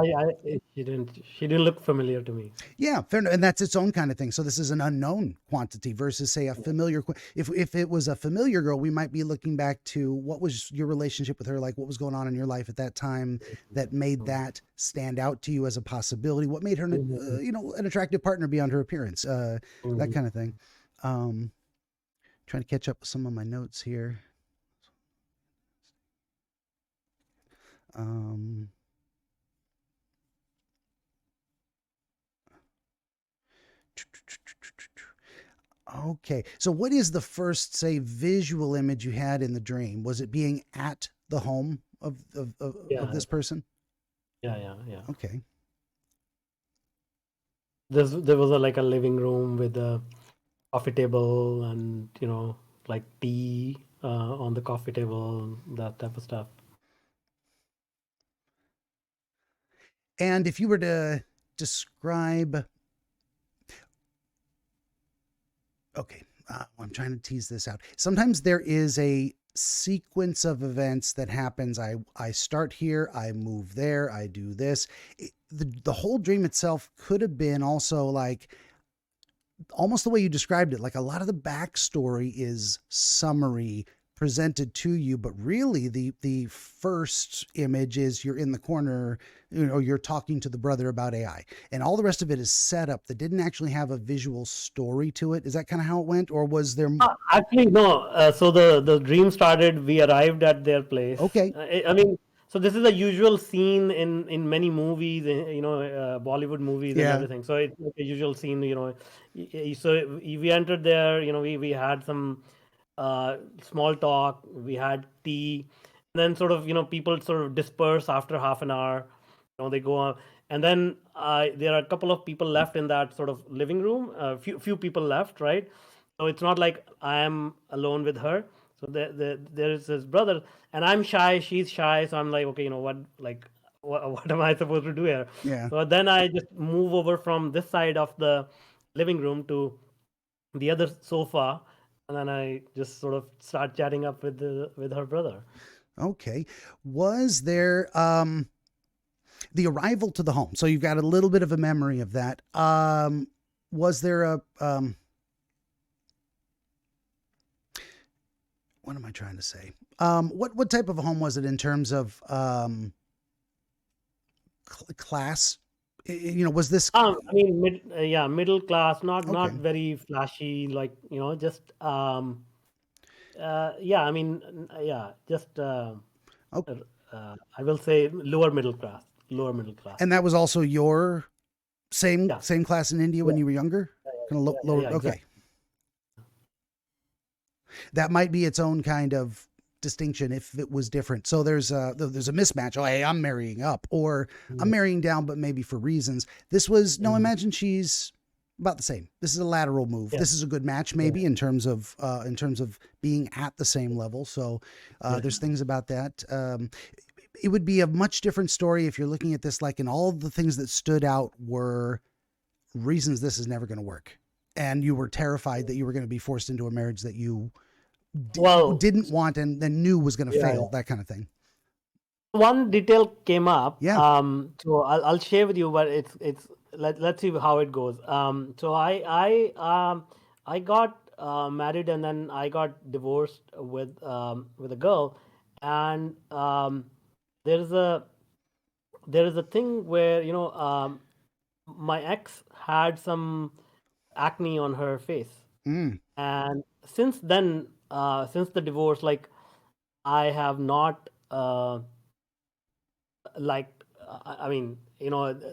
[SPEAKER 2] she didn't look familiar to me.
[SPEAKER 1] yeah, fair enough. And that's its own kind of thing. So this is an unknown quantity versus, say, a familiar. If it was a familiar girl, we might be looking back to what was your relationship with her like, what was going on in your life at that time that made that stand out to you as a possibility, what made her, an attractive partner beyond her appearance, that kind of thing. Trying to catch up with some of my notes here. Okay. So what is the first, say, visual image you had in the dream? Was it being at the home of
[SPEAKER 2] Yeah,
[SPEAKER 1] this person?
[SPEAKER 2] yeah.
[SPEAKER 1] Okay.
[SPEAKER 2] There was like a living room with a coffee table and like tea on the coffee table, that type of stuff.
[SPEAKER 1] And if you were to describe, okay, I'm trying to tease this out. Sometimes there is a sequence of events that happens. I start here, I move there, I do this. The whole dream itself could have been also like almost the way you described it. Like a lot of the backstory is summary presented to you, but really the first image is you're in the corner, you're talking to the brother about AI, and all the rest of it is set up that didn't actually have a visual story to it. Is that kind of how it went, or was there?
[SPEAKER 2] Actually, no. So the dream started. We arrived at their place.
[SPEAKER 1] Okay,
[SPEAKER 2] I mean, so this is a usual scene in many movies, Bollywood movies and
[SPEAKER 1] yeah,
[SPEAKER 2] everything. So it's like a usual scene. So we entered there. We had some small talk. We had tea. And then sort of people sort of disperse after half an hour. They go on, and then there are a couple of people left in that sort of living room. Few people left, right? So it's not like I am alone with her. So there is his brother, and I'm shy. She's shy. So I'm like, okay, what, like, what am I supposed to do here?
[SPEAKER 1] yeah.
[SPEAKER 2] So then I just move over from this side of the living room to the other sofa, and then I just sort of start chatting up with her brother.
[SPEAKER 1] Okay. Was there the arrival to the home? So you've got a little bit of a memory of that. Was there a what am I trying to say? What type of a home was it in terms of class? Was this
[SPEAKER 2] I mean, middle class, not
[SPEAKER 1] okay?
[SPEAKER 2] very flashy, like just yeah. I mean, yeah, just
[SPEAKER 1] Oh,
[SPEAKER 2] I will say lower middle class, lower middle class.
[SPEAKER 1] and that was also your same
[SPEAKER 2] Yeah,
[SPEAKER 1] same class in India when
[SPEAKER 2] yeah,
[SPEAKER 1] you were younger, kind of lower.
[SPEAKER 2] yeah,
[SPEAKER 1] Okay,
[SPEAKER 2] exactly.
[SPEAKER 1] that might be its own kind of distinction if it was different. So there's a mismatch. Oh, hey, I'm marrying up, or I'm
[SPEAKER 2] Mm,
[SPEAKER 1] marrying down, but maybe for reasons. This was no.
[SPEAKER 2] mm,
[SPEAKER 1] Imagine she's about the same. This is a lateral move.
[SPEAKER 2] yeah,
[SPEAKER 1] This is a good match,
[SPEAKER 2] yeah,
[SPEAKER 1] maybe in terms of being at the same level. So
[SPEAKER 2] yeah.
[SPEAKER 1] there's things about that. It would be a much different story if you're looking at this like, and all the things that stood out were reasons this is never going to work, and you were terrified that you were going to be forced into a marriage that you
[SPEAKER 2] Well,
[SPEAKER 1] didn't want and then knew was going to
[SPEAKER 2] yeah,
[SPEAKER 1] fail,
[SPEAKER 2] yeah.
[SPEAKER 1] that kind of thing.
[SPEAKER 2] One detail came up.
[SPEAKER 1] Yeah.
[SPEAKER 2] So I'll share with you, but let's see how it goes. So I got married and then I got divorced with a girl, and there is a there is a thing where my ex had some acne on her face,
[SPEAKER 1] Mm.
[SPEAKER 2] and since then, since the divorce, like I have not like I mean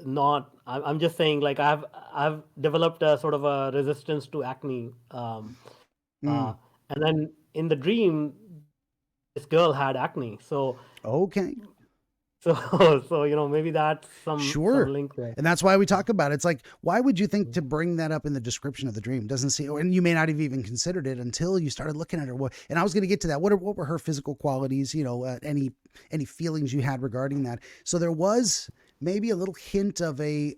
[SPEAKER 2] not I'm just saying, like I've developed a sort of a resistance to acne, uh,
[SPEAKER 1] Mm.
[SPEAKER 2] and then in the dream this girl had acne,
[SPEAKER 1] Okay.
[SPEAKER 2] so so maybe that's some
[SPEAKER 1] Sure.
[SPEAKER 2] link there.
[SPEAKER 1] And that's why we talk about it. It's like, why would you think to bring that up in the description of the dream? Doesn't seem, and you may not have even considered it until you started looking at her. And I was going to get to that. What were her physical qualities? Any feelings you had regarding that? So there was maybe a little hint of a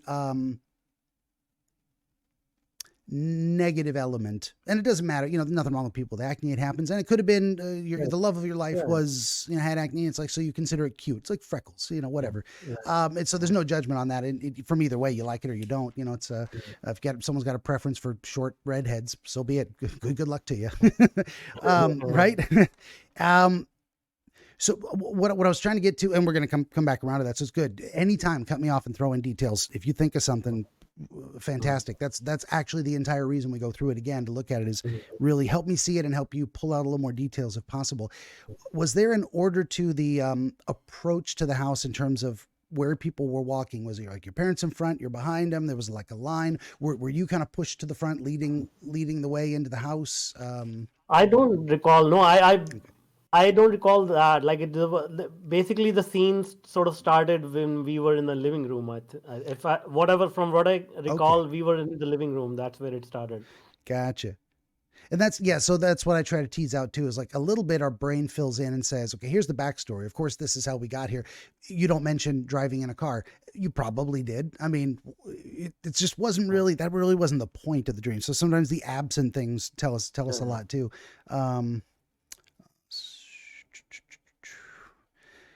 [SPEAKER 1] negative element, and it doesn't matter, nothing wrong with people with acne. It happens, and it could have been the love of your life
[SPEAKER 2] Yeah.
[SPEAKER 1] was had acne. It's like, so you consider it cute. It's like freckles, whatever.
[SPEAKER 2] Yeah.
[SPEAKER 1] And so there's no judgment on that. And from either way, you like it or you don't. It's if someone's got a preference for short redheads, so be it. Good luck to you. Right. So what I was trying to get to, and we're going to come back around to that. So it's good. Anytime, cut me off and throw in details if you think of something. Fantastic. That's actually the entire reason we go through it again, to look at it, is really help me see it and help you pull out a little more details if possible. Was there an order to the approach to the house in terms of where people were walking? Was it like your parents in front, you're behind them, there was like a line? Were you kind of pushed to the front, leading the way into the house?
[SPEAKER 2] I don't recall. No, I don't recall that. Like basically the scenes sort of started when we were in the living room. From what I recall, we were in the living room. That's where it started.
[SPEAKER 1] Gotcha. And so that's what I try to tease out too, is like a little bit our brain fills in and says, okay, here's the backstory. Of course, this is how we got here. You don't mention driving in a car. You probably did. I mean, it just wasn't really, that really wasn't the point of the dream. So sometimes the absent things tell us a lot too.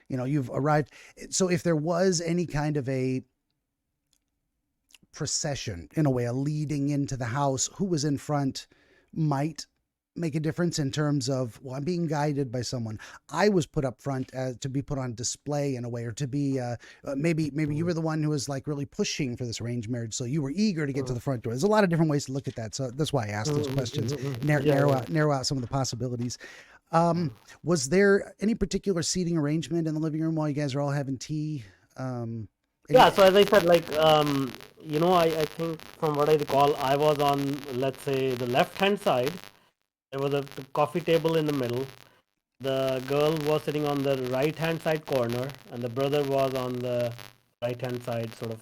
[SPEAKER 1] You've arrived. So if there was any kind of a procession, in a way, a leading into the house, who was in front might make a difference in terms of, well, I'm being guided by someone. I was put up front to be put on display in a way, or to be, maybe you were the one who was like really pushing for this arranged marriage. So you were eager to get to the front door. There's a lot of different ways to look at that. So that's why I asked those questions, narrow out some of the possibilities. Was there any particular seating arrangement in the living room while you guys are all having tea?
[SPEAKER 2] Yeah, so as I said, I think from what I recall, I was on, let's say, the left-hand side. There was a coffee table in the middle. The girl was sitting on the right-hand side corner, and the brother was on the right-hand side, sort of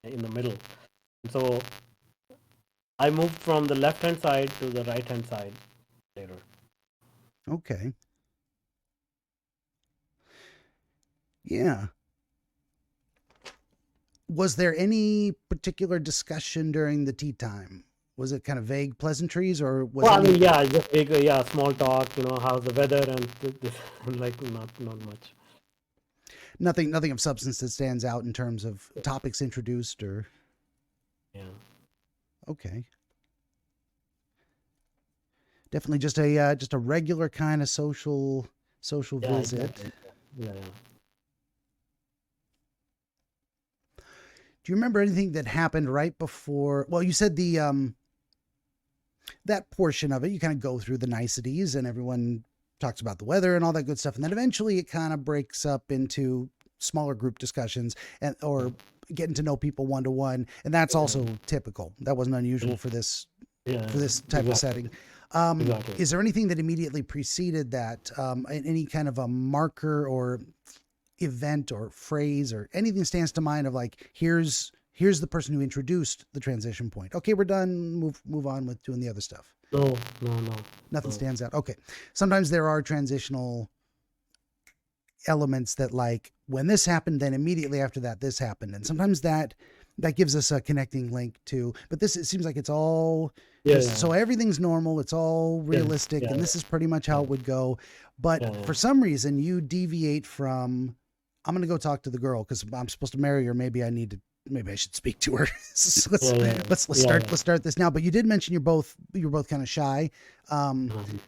[SPEAKER 2] in the middle. So I moved from the left-hand side to the right-hand side later.
[SPEAKER 1] Okay. Yeah. Was there any particular discussion during the tea time? Was it kind of vague pleasantries, or was
[SPEAKER 2] just big, small talk, how's the weather and this, like not much.
[SPEAKER 1] Nothing of substance that stands out in terms of topics introduced, or?
[SPEAKER 2] Yeah.
[SPEAKER 1] Okay. Definitely just a regular kind of social visit.
[SPEAKER 2] Exactly. Yeah.
[SPEAKER 1] Do you remember anything that happened right before? Well, you said the that portion of it, you kind of go through the niceties and everyone talks about the weather and all that good stuff, and then eventually it kind of breaks up into smaller group discussions or getting to know people one-to-one, and that's also typical. That wasn't unusual for this type of setting.
[SPEAKER 2] Exactly.
[SPEAKER 1] Is there anything that immediately preceded that? Any kind of a marker or event or phrase or anything stands to mind of like, here's the person who introduced the transition point. Okay, we're done. Move on with doing the other stuff.
[SPEAKER 2] No.
[SPEAKER 1] Nothing stands out. Okay. Sometimes there are transitional elements that, like, when this happened, then immediately after that, this happened. And sometimes that gives us a connecting link to, but it seems like it's all, so everything's normal. It's all realistic. And this is pretty much how it would go. But for some reason you deviate from, I'm going to go talk to the girl because I'm supposed to marry her. Maybe I should speak to her. So let's start this now. But you did mention you're both kind of shy.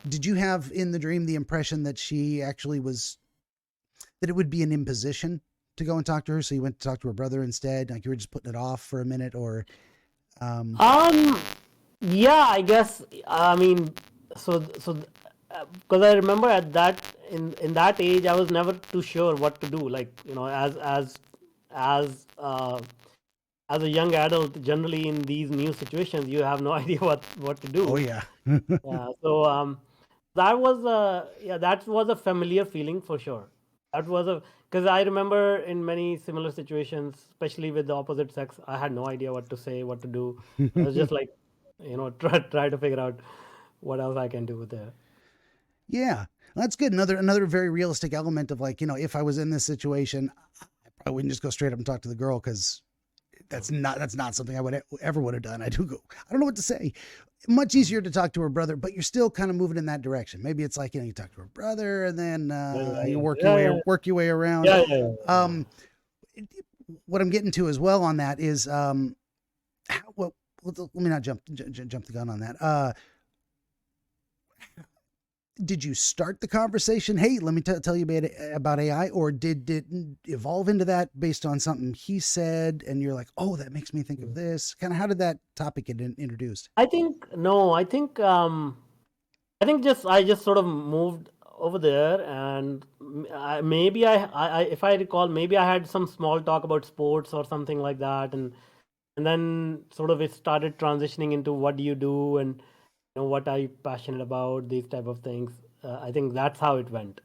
[SPEAKER 1] Did you have in the dream the impression that she actually that it would be an imposition to go and talk to her? So you went to talk to her brother instead, like you were just putting it off for a minute, or?
[SPEAKER 2] Yeah, I guess. I mean, so because I remember at that in that age, I was never too sure what to do. Like, as a young adult, generally in these new situations, you have no idea what to do.
[SPEAKER 1] Oh yeah.
[SPEAKER 2] So that was a familiar feeling for sure. That was because I remember in many similar situations, especially with the opposite sex, I had no idea what to say, what to do. I was just like, try to figure out what else I can do there.
[SPEAKER 1] Yeah, that's good. Another very realistic element of, like, if I was in this situation, I wouldn't just go straight up and talk to the girl, because that's not something I would ever would have done. I don't know what to say. Much easier to talk to her brother, but you're still kind of moving in that direction. Maybe it's like, you talk to her brother and then you work your way around.
[SPEAKER 2] Yeah, yeah, yeah.
[SPEAKER 1] What I'm getting to as well on that is well, let me not jump the gun on that. Did you start the conversation? Hey, let me tell you about AI, or did it evolve into that based on something he said, and you're like, oh, that makes me think of this? Kind of, how did that topic get introduced?
[SPEAKER 2] I think no. I think I just sort of moved over there, and maybe if I recall, maybe I had some small talk about sports or something like that, and then sort of it started transitioning into what do you do, and what are you passionate about, these type of things. I think that's how it went.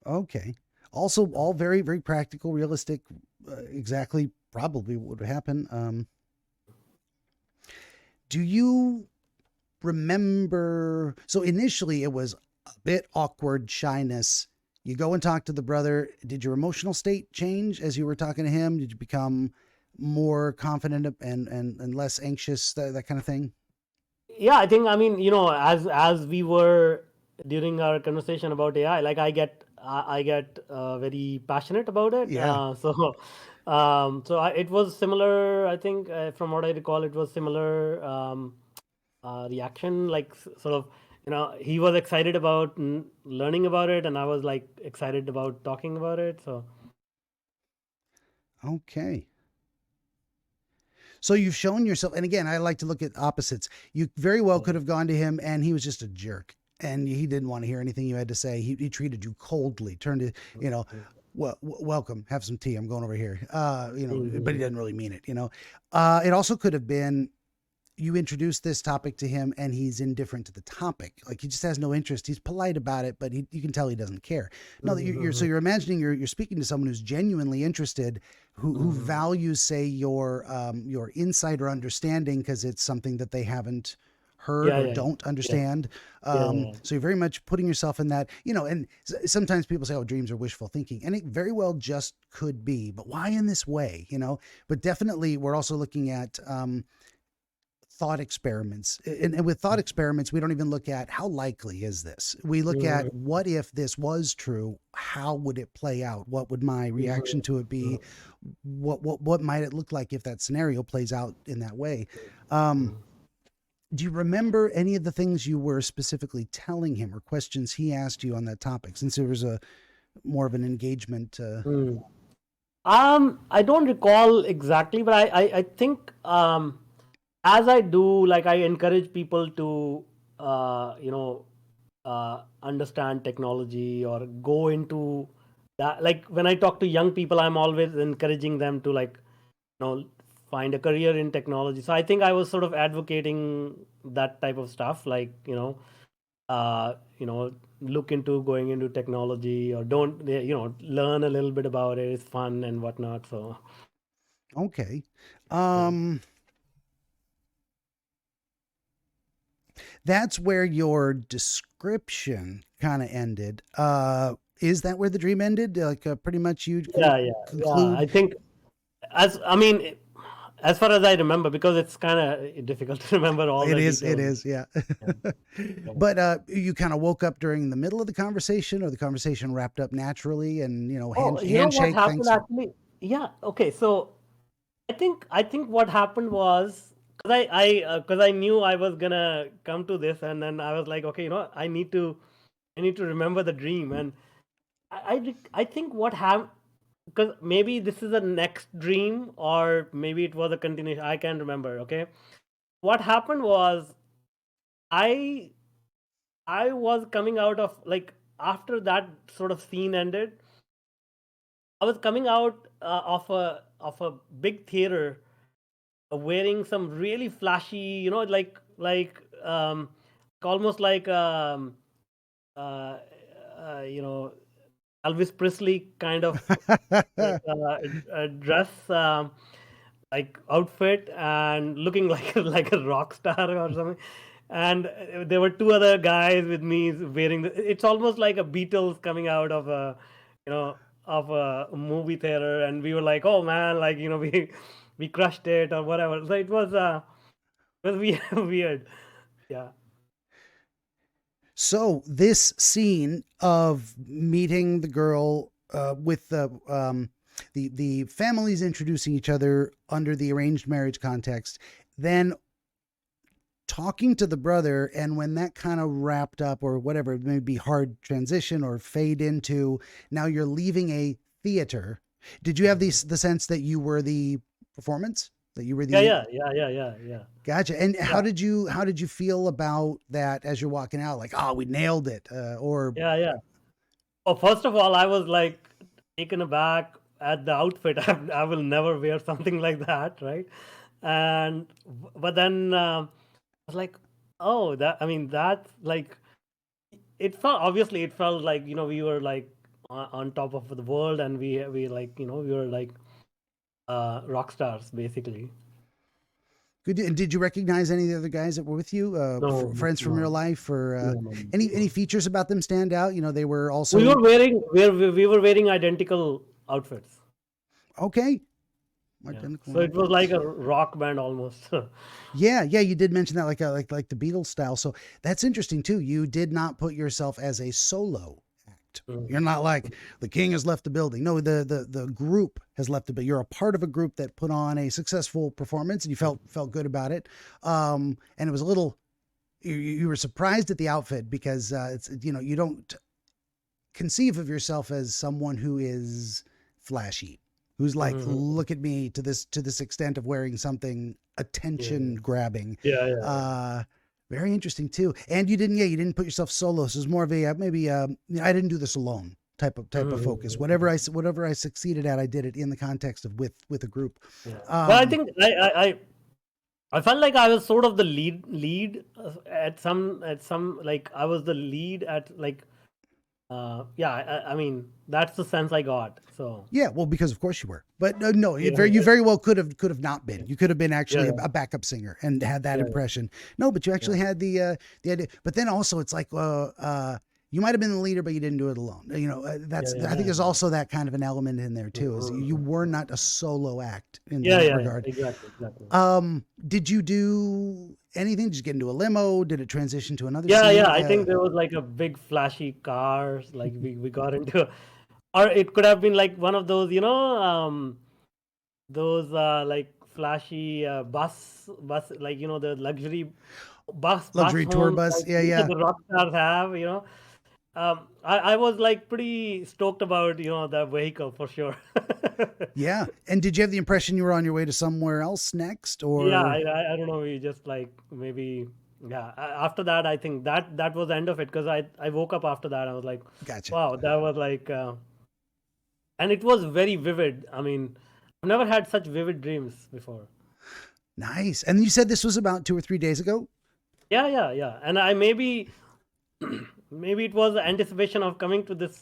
[SPEAKER 1] Okay. Also, all very, very practical, realistic, exactly probably what would happen. Do you remember? So initially it was a bit awkward, shyness. You go and talk to the brother. Did your emotional state change as you were talking to him? Did you become more confident and less anxious, that kind of thing?
[SPEAKER 2] Yeah, I think, I mean, as we were during our conversation about AI, like I get very passionate about it.
[SPEAKER 1] Yeah.
[SPEAKER 2] It was similar. I think from what I recall, it was similar reaction. Like sort of, he was excited about learning about it, and I was like excited about talking about it. So
[SPEAKER 1] Okay. So you've shown yourself, and again, I like to look at opposites. You very well could have gone to him and he was just a jerk and he didn't want to hear anything you had to say. He treated you coldly, turned to, well, welcome, have some tea. I'm going over here. But he didn't really mean it, it also could have been, you introduce this topic to him and he's indifferent to the topic. Like he just has no interest. He's polite about it, but you can tell he doesn't care. No, so you're imagining you're speaking to someone who's genuinely interested, who values, say, your insight or understanding because it's something that they haven't heard or don't understand. So you're very much putting yourself in that, and sometimes people say, oh, dreams are wishful thinking, and it very well just could be, but why in this way, but definitely we're also looking at, thought experiments. And with thought experiments, we don't even look at how likely is this. We look at what if this was true, how would it play out? What would my reaction to it be? What might it look like if that scenario plays out in that way? Do you remember any of the things you were specifically telling him or questions he asked you on that topic, since there was a more of an engagement?
[SPEAKER 2] I don't recall exactly, but I think as I do, like I encourage people to, understand technology or go into that. Like when I talk to young people, I'm always encouraging them to find a career in technology. So I think I was sort of advocating that type of stuff, like, look into going into technology or don't, learn a little bit about it. It's fun and whatnot. So.
[SPEAKER 1] Okay. That's where your description kind of ended. Is that where the dream ended? Like pretty much you conclude?
[SPEAKER 2] I think as far as I remember, because it's kind of difficult to remember all the details.
[SPEAKER 1] It is, yeah. But you kind of woke up during the middle of the conversation, or the conversation wrapped up naturally, and handshake.
[SPEAKER 2] What happened actually? Yeah. Okay. So I think what happened was, because I knew I was gonna come to this, and then I was like, okay, I need to remember the dream, and I think what happened, because maybe this is a next dream or maybe it was a continuation. I can't remember. Okay, what happened was I was coming out of, like, after that sort of scene ended, I was coming out of a big theater wearing some really flashy, almost like uh, Elvis Presley kind of dress, like outfit, and looking like like a rock star or something. And there were two other guys with me wearing it's almost like a Beatles coming out of a of a movie theater, and we were like, oh man, like we we crushed it or whatever. So it was weird. Yeah.
[SPEAKER 1] So this scene of meeting the girl with the families introducing each other under the arranged marriage context, then talking to the brother, and when that kind of wrapped up or whatever, it may be hard transition or fade into now you're leaving a theater. Did you have the sense that you were the performance? That you were
[SPEAKER 2] Yeah,
[SPEAKER 1] the
[SPEAKER 2] yeah, yeah, yeah, yeah, yeah.
[SPEAKER 1] Gotcha. And
[SPEAKER 2] Yeah.
[SPEAKER 1] how did you feel about that as you're walking out? Like, oh, we nailed it, or
[SPEAKER 2] Yeah, yeah. Oh, first of all, I was like taken aback at the outfit. I will never wear something like that, right? And but then I was like, oh, that I mean, that's like it felt obviously it felt like we were like on top of the world, and we like we were like rock stars basically.
[SPEAKER 1] good. And did you recognize any of the other guys that were with you,
[SPEAKER 2] No,
[SPEAKER 1] friends from your
[SPEAKER 2] no,
[SPEAKER 1] life, or
[SPEAKER 2] no, no,
[SPEAKER 1] any
[SPEAKER 2] no.
[SPEAKER 1] features about them stand out? You know, they were
[SPEAKER 2] We
[SPEAKER 1] also
[SPEAKER 2] were wearing we were wearing identical outfits.
[SPEAKER 1] okay.
[SPEAKER 2] Yeah,
[SPEAKER 1] Identical
[SPEAKER 2] so it was like
[SPEAKER 1] outfits.
[SPEAKER 2] a rock band almost.
[SPEAKER 1] Yeah, yeah, you did mention that, like like the Beatles style. So that's interesting too. You did not put yourself as a solo act. You're
[SPEAKER 2] Mm.
[SPEAKER 1] not like the king has left the building. No, the group has left the building. You're a part of a group that put on a successful performance, and you felt good about it. And it was a little. You were surprised at the outfit because it's you don't conceive of yourself as someone who is flashy, who's like,
[SPEAKER 2] Mhm.
[SPEAKER 1] look at me to this extent of wearing something attention
[SPEAKER 2] Yeah,
[SPEAKER 1] grabbing.
[SPEAKER 2] yeah, yeah, yeah.
[SPEAKER 1] Uh, very interesting too. And you didn't put yourself solo. So it's more of a maybe I didn't do this alone type of focus.
[SPEAKER 2] Mhm.
[SPEAKER 1] Whatever I succeeded at, I did it in the context of with a group.
[SPEAKER 2] Yeah, but I
[SPEAKER 1] Um,
[SPEAKER 2] think I felt like I was sort of the lead at some like I was the lead at like yeah, I mean that's the sense I got. So
[SPEAKER 1] Yeah, well, because of course you were, but no,
[SPEAKER 2] yeah,
[SPEAKER 1] you
[SPEAKER 2] yeah,
[SPEAKER 1] very well could have not been. You could have been
[SPEAKER 2] yeah,
[SPEAKER 1] actually
[SPEAKER 2] yeah,
[SPEAKER 1] a backup singer and had that
[SPEAKER 2] yeah,
[SPEAKER 1] impression. No, but you
[SPEAKER 2] yeah,
[SPEAKER 1] actually had the idea. But then also, it's like you might have been the leader, but you didn't do it alone. You know,
[SPEAKER 2] yeah,
[SPEAKER 1] that's
[SPEAKER 2] yeah,
[SPEAKER 1] I think
[SPEAKER 2] yeah,
[SPEAKER 1] there's also that kind of an element in there too. Is you
[SPEAKER 2] Mhm.
[SPEAKER 1] were not a solo act in
[SPEAKER 2] Yeah,
[SPEAKER 1] that
[SPEAKER 2] yeah, yeah,
[SPEAKER 1] regard.
[SPEAKER 2] exactly, exactly.
[SPEAKER 1] Did you do anything? Did you get into a limo? Did it transition to another
[SPEAKER 2] Yeah, yeah.
[SPEAKER 1] scene?
[SPEAKER 2] I think there was like a big flashy cars. Like we got into, or it could have been like one of those, those like flashy bus, like the luxury bus
[SPEAKER 1] Luxury tour
[SPEAKER 2] homes
[SPEAKER 1] bus?
[SPEAKER 2] like
[SPEAKER 1] Yeah,
[SPEAKER 2] each of
[SPEAKER 1] yeah.
[SPEAKER 2] the rock stars have. I was like pretty stoked about the vehicle for sure.
[SPEAKER 1] Yeah. And did you have the impression you were on your way to somewhere else next,
[SPEAKER 2] Yeah,
[SPEAKER 1] or
[SPEAKER 2] I don't know. We just like maybe yeah. After that, I think that was the end of it because I woke up after that. I was like,
[SPEAKER 1] gotcha?
[SPEAKER 2] wow, that was like, and it was very vivid. I mean, I've never had such vivid dreams before.
[SPEAKER 1] Nice. And you said this was about 2 or 3 days ago?
[SPEAKER 2] Yeah, yeah, yeah. And I maybe maybe it was anticipation of coming to this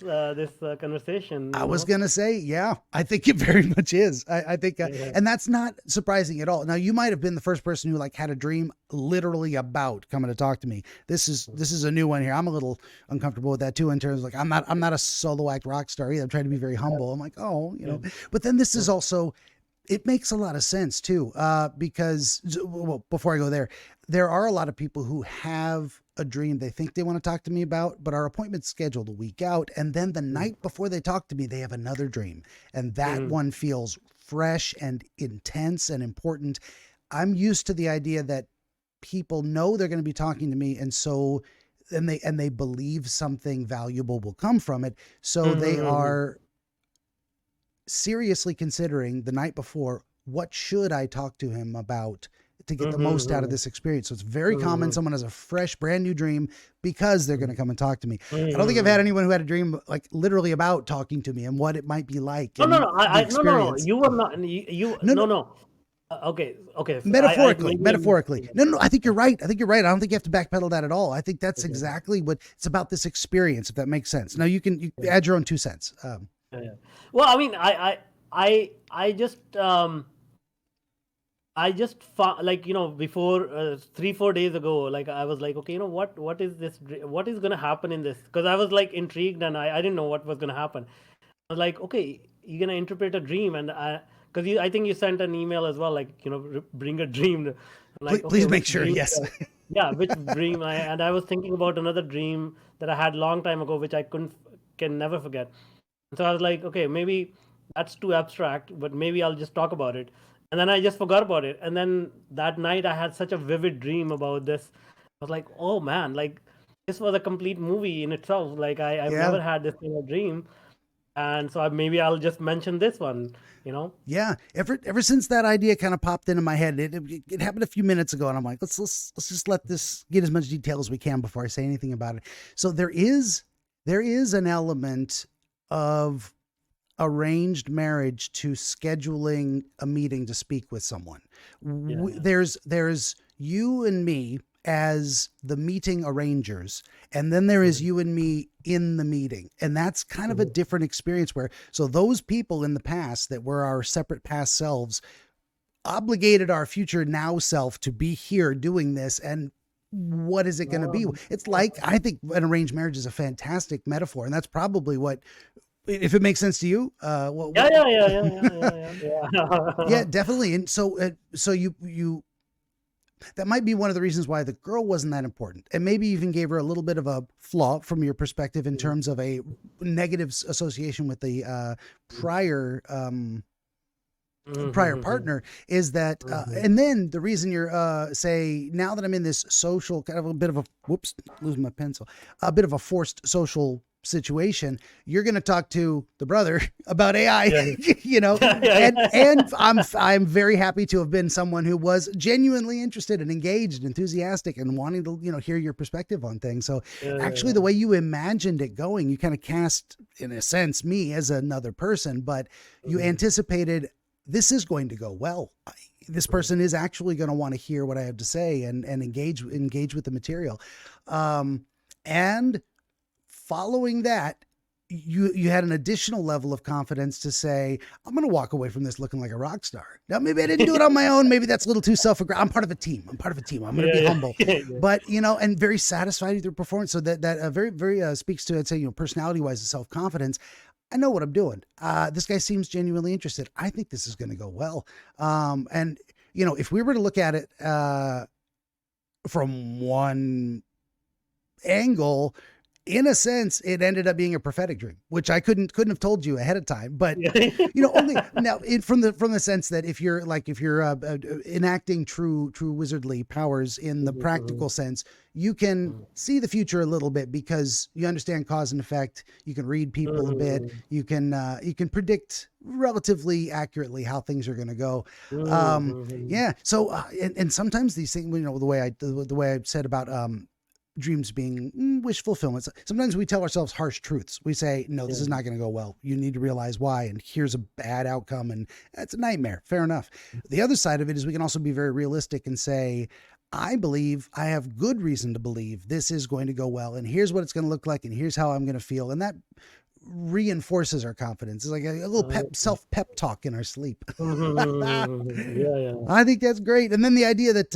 [SPEAKER 2] conversation.
[SPEAKER 1] I was going to say, yeah, I think it very much is. I think,
[SPEAKER 2] Yeah,
[SPEAKER 1] and that's not surprising at all. Now, you might have been the first person who like had a dream literally about coming to talk to me. This is a new one here. I'm a little uncomfortable with that too, in terms of like, I'm not a solo act rock star either. I'm trying to be very
[SPEAKER 2] yeah,
[SPEAKER 1] humble. I'm like, oh,
[SPEAKER 2] yeah,
[SPEAKER 1] but then this
[SPEAKER 2] yeah.
[SPEAKER 1] is also, it makes a lot of sense too, because well, before I go there are a lot of people who have a dream they think they want to talk to me about, but our appointment's scheduled a week out, and then the
[SPEAKER 2] Mhm,
[SPEAKER 1] night before they talk to me, they have another dream, and that
[SPEAKER 2] mhm,
[SPEAKER 1] one feels fresh and intense and important. I'm used to the idea that people know they're going to be talking to me, and so and they believe something valuable will come from it, so
[SPEAKER 2] mhm,
[SPEAKER 1] they
[SPEAKER 2] mhm,
[SPEAKER 1] are seriously considering the night before, what should I talk to him about to get the
[SPEAKER 2] mhm,
[SPEAKER 1] most out of
[SPEAKER 2] mhm,
[SPEAKER 1] this experience. So it's very common
[SPEAKER 2] mhm,
[SPEAKER 1] someone has a fresh brand new dream because they're going to
[SPEAKER 2] mhm,
[SPEAKER 1] come and talk to me. I don't think I've had
[SPEAKER 2] mhm.
[SPEAKER 1] anyone who had a dream like literally about talking to me and what it might be like
[SPEAKER 2] No, no,
[SPEAKER 1] and
[SPEAKER 2] no.
[SPEAKER 1] the
[SPEAKER 2] No, no, no.
[SPEAKER 1] experience.
[SPEAKER 2] You were not. You
[SPEAKER 1] No, no,
[SPEAKER 2] no, no. Okay, okay. So I
[SPEAKER 1] metaphorically,
[SPEAKER 2] maybe I'm.
[SPEAKER 1] metaphorically. No, no, no, I think you're right. I think you're right. I don't think you have to backpedal that at all. I think that's
[SPEAKER 2] Okay,
[SPEAKER 1] exactly what it's about, this experience, if that makes sense. Now you
[SPEAKER 2] yeah,
[SPEAKER 1] add your own 2 cents.
[SPEAKER 2] yeah, yeah. Well, I mean, I just found, like before 3 4 days ago, like I was like, okay, what is this? What is gonna happen in this? Because I was like intrigued and I didn't know what was gonna happen. I was like, okay, you're gonna interpret a dream, and because I think you sent an email as well, like, bring a dream. I'm like, okay,
[SPEAKER 1] Please make
[SPEAKER 2] which
[SPEAKER 1] sure.
[SPEAKER 2] dream?
[SPEAKER 1] Yes.
[SPEAKER 2] Yeah, which dream? And I was thinking about another dream that I had long time ago, which I can never forget. So I was like, okay, maybe that's too abstract, but maybe I'll just talk about it. And then I just forgot about it. And then that night I had such a vivid dream about this. I was like, oh man, like this was a complete movie in itself. Like I've
[SPEAKER 1] Yeah.
[SPEAKER 2] never had this kind of dream. And so maybe I'll just mention this one, you know?
[SPEAKER 1] Yeah. Ever since that idea kind of popped into my head, it happened a few minutes ago, and I'm like, let's just let this get as much detail as we can before I say anything about it. So there is an element of arranged marriage to scheduling a meeting to speak with someone.
[SPEAKER 2] Yeah.
[SPEAKER 1] There's you and me as the meeting arrangers, and then there is you and me in the meeting, and that's kind of a different experience. Where so those people in the past that were our separate past selves obligated our future now self to be here doing this, and what is it going to be? It's like, I think an arranged marriage is a fantastic metaphor, and that's probably what, if it makes sense to you. Yeah, definitely. And so you that might be one of the reasons why the girl wasn't that important, and maybe even gave her a little bit of a flaw from your perspective in terms of a negative association with the prior partner, is that and then the reason you're say, now that I'm in this social kind of a bit of a losing my pencil, a bit of a forced social situation, you're going to talk to the brother about AI, and I'm very happy to have been someone who was genuinely interested and engaged and enthusiastic and wanting to, hear your perspective on things. So actually the way you imagined it going, you kind of cast, in a sense, me as another person, but you anticipated this is going to go well. This person is actually going to want to hear what I have to say and engage with the material. And following that, you had an additional level of confidence to say, I'm going to walk away from this looking like a rock star. Now, maybe I didn't do it on my own. Maybe that's a little too self-aggrandizing. I'm part of a team. I'm going to be humble, but, and very satisfied with your performance. So that very, very speaks to, I'd say, personality-wise, the self-confidence. I know what I'm doing. This guy seems genuinely interested. I think this is going to go well. And, if we were to look at it from one angle, in a sense, it ended up being a prophetic dream, which I couldn't have told you ahead of time. But only now, from the sense that if you're enacting true wizardly powers in the practical sense, you can see the future a little bit because you understand cause and effect. You can read people a bit. You can predict relatively accurately how things are going to go. Yeah. So and sometimes these things, the way I said about dreams being wish fulfillment. Sometimes we tell ourselves harsh truths. We say, no, this is not going to go well. You need to realize why, and here's a bad outcome, and that's a nightmare. Fair enough. The other side of it is we can also be very realistic and say, I believe, I have good reason to believe this is going to go well, and here's what it's going to look like, and here's how I'm going to feel. And that reinforces our confidence. It's like a little self-pep talk in our sleep. I think that's great. And then the idea that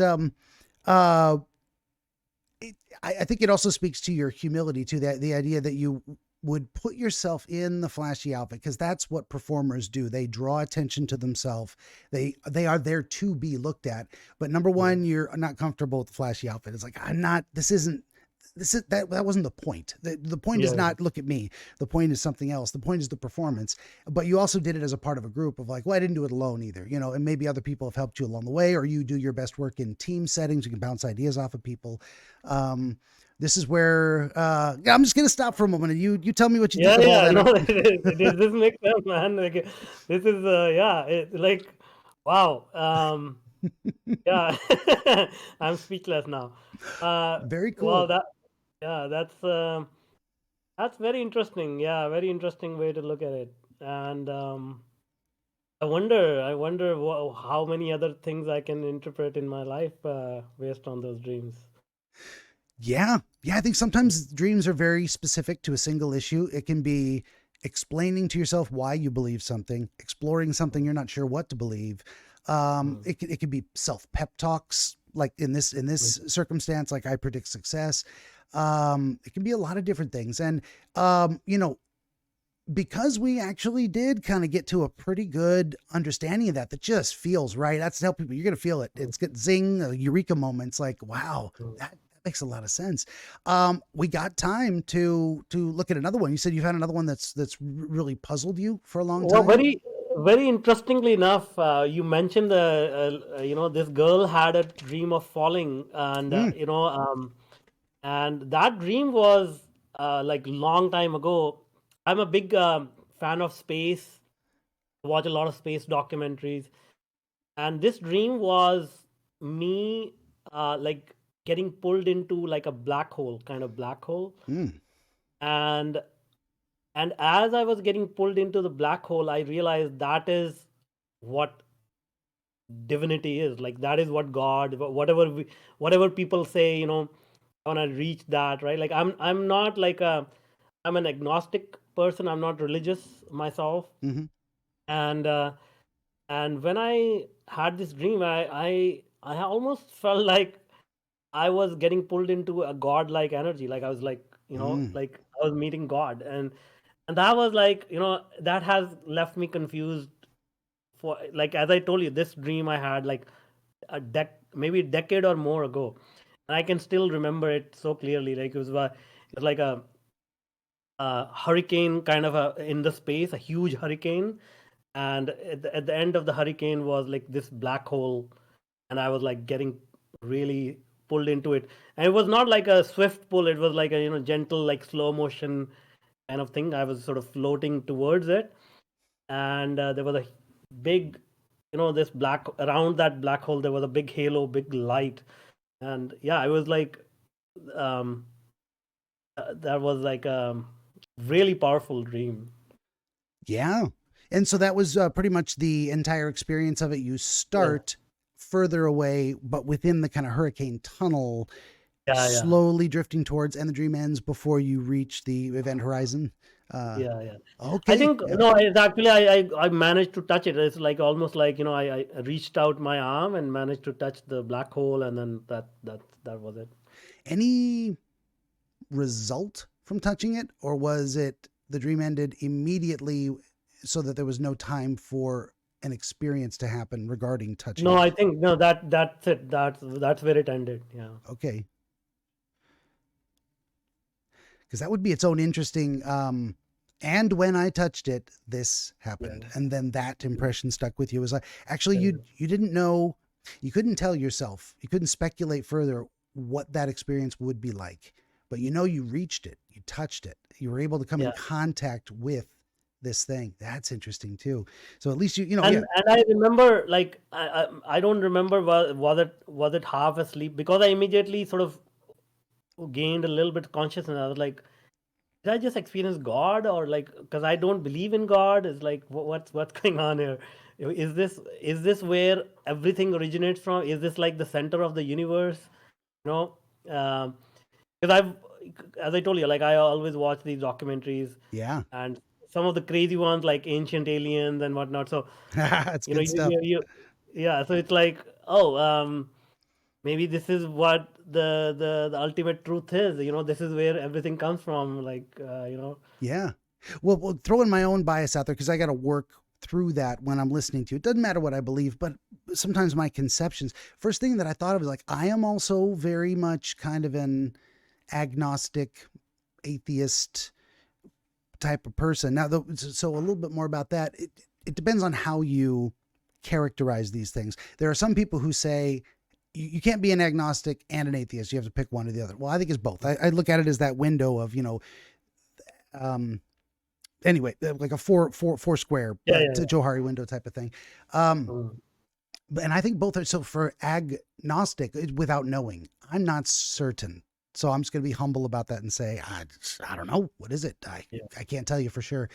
[SPEAKER 1] I think it also speaks to your humility, to the idea that you would put yourself in the flashy outfit, because that's what performers do. They draw attention to themselves. They are there to be looked at. But number one, you're not comfortable with the flashy outfit. It's like, that wasn't the point. The point is not, look at me. The point is something else. The point is the performance. But you also did it as a part of a group of like, well, I didn't do it alone either, and maybe other people have helped you along the way, or you do your best work in team settings. You can bounce ideas off of people. This is where I'm just going to stop for a moment. And you tell me what you think.
[SPEAKER 2] This makes sense, man. Like, this is, wow. Yeah, I'm speechless now.
[SPEAKER 1] Very cool.
[SPEAKER 2] Well, that's very interesting. Yeah, very interesting way to look at it. And I wonder how many other things I can interpret in my life based on those dreams.
[SPEAKER 1] Yeah. I think sometimes dreams are very specific to a single issue. It can be explaining to yourself why you believe something, exploring something you're not sure what to believe. It could be self-pep talks, like in this circumstance, like I predict success. It can be a lot of different things. And, because we actually did kind of get to a pretty good understanding of that just feels right. That's how people, you're going to feel it. It's got zing, eureka moments like, wow, that makes a lot of sense. We got time to look at another one. You said you've had another one that's really puzzled you for a long
[SPEAKER 2] Well,
[SPEAKER 1] time.
[SPEAKER 2] very interestingly enough, you mentioned this girl had a dream of falling, and and that dream was like long time ago. I'm a big fan of space. Watch a lot of space documentaries, and this dream was me like getting pulled into like a black hole, kind of black hole,
[SPEAKER 1] Mm.
[SPEAKER 2] and and as I was getting pulled into the black hole, I realized that is what divinity is. Like that is what God, whatever people say, I want to reach that, right? Like I'm not like I'm an agnostic person. I'm not religious myself,
[SPEAKER 1] Hmm.
[SPEAKER 2] and when I had this dream, I almost felt like I was getting pulled into a god-like energy. Like I was like,
[SPEAKER 1] Mm.
[SPEAKER 2] like I was meeting God, and that was like, that has left me confused for, like, as I told you, this dream I had like maybe a decade or more ago, and I can still remember it so clearly. Like it was like a hurricane kind of in the space, a huge hurricane, and at the end of the hurricane was like this black hole, and I was like getting really pulled into it, and it was not like a swift pull. It was like a gentle, like slow motion kind of thing. I was sort of floating towards it, and there was a big, this black, around that black hole there was a big halo, big light, and yeah, I was like, um that was like a really powerful dream.
[SPEAKER 1] Yeah. And so that was pretty much the entire experience of it. You
[SPEAKER 2] Yeah,
[SPEAKER 1] start further away, but within the kind of hurricane tunnel,
[SPEAKER 2] yeah, yeah,
[SPEAKER 1] slowly drifting towards, and the dream ends before you reach the event horizon. Uh,
[SPEAKER 2] yeah, yeah. I
[SPEAKER 1] okay.
[SPEAKER 2] think
[SPEAKER 1] Yeah.
[SPEAKER 2] no, it's actually I managed to touch it. It's like almost like I reached out my arm and managed to touch the black hole, and then that was it.
[SPEAKER 1] Any result from touching it, or was it the dream ended immediately so that there was no time for an experience to happen regarding touching
[SPEAKER 2] No,
[SPEAKER 1] it?
[SPEAKER 2] I think no, that's it. That's where it ended. Yeah.
[SPEAKER 1] Okay. Because that would be its own interesting. And when I touched it, this happened,
[SPEAKER 2] Yeah.
[SPEAKER 1] and then that impression stuck with you. It was like actually
[SPEAKER 2] Yeah.
[SPEAKER 1] you didn't know, you couldn't tell yourself, you couldn't speculate further what that experience would be like, but you reached it, you touched it, you were able to come in
[SPEAKER 2] Yeah.
[SPEAKER 1] contact with this thing. That's interesting too. So at least yeah.
[SPEAKER 2] And I remember, like, I don't remember, was it half asleep, because I immediately sort of gained a little bit consciousness. I was like, did I just experience God, or like, because I don't believe in God? It's like, what's going on here? Is this where everything originates from? Is this like the center of the universe? You know, because as I told you, like I always watch these documentaries,
[SPEAKER 1] Yeah.
[SPEAKER 2] and some of the crazy ones like Ancient Aliens and whatnot. So
[SPEAKER 1] That's
[SPEAKER 2] you know,
[SPEAKER 1] good stuff.
[SPEAKER 2] yeah. So it's like, oh, maybe this is what the ultimate truth is. This is where everything comes from. Like,
[SPEAKER 1] Yeah. Well, throwing my own bias out there because I got to work through that when I'm listening to you. It doesn't matter what I believe, but sometimes my conceptions. First thing that I thought of was like, I am also very much kind of an agnostic, atheist type of person. Now, so a little bit more about that. It depends on how you characterize these things. There are some people who say you can't be an agnostic and an atheist. You have to pick one or the other. Well, I think it's both. I look at it as that window of, um, anyway, like a four square
[SPEAKER 2] yeah, yeah,
[SPEAKER 1] Johari window type of thing. Um,
[SPEAKER 2] yeah.
[SPEAKER 1] and I think both are, so for agnostic, without knowing, I'm not certain. So I'm just going to be humble about that and say, I don't know. What is it?
[SPEAKER 2] Yeah,
[SPEAKER 1] I can't tell you for sure.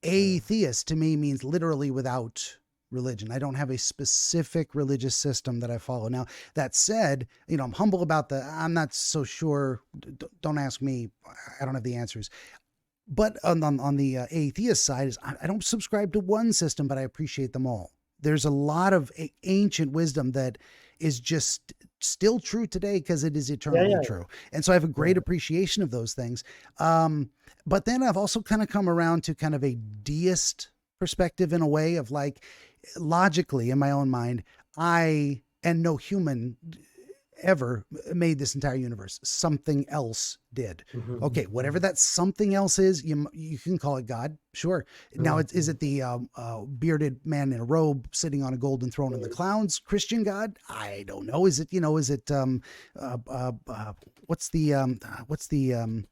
[SPEAKER 2] yeah,
[SPEAKER 1] Atheist to me means literally without religion. I don't have a specific religious system that I follow. Now, that said, I'm humble about I'm not so sure. Don't ask me. I don't have the answers. But on the atheist side is I don't subscribe to one system, but I appreciate them all. There's a lot of ancient wisdom that is just still true today because it is eternally true. And so I have a great appreciation of those things. But then I've also kind of come around to kind of a deist perspective in a way of like, logically in my own mind, I and no human ever made this entire universe. Something else did. Okay, whatever that something else is, you can call it God, sure. Now, is it the bearded man in a robe sitting on a golden throne in the clouds, Christian God? I don't know. Is it what's the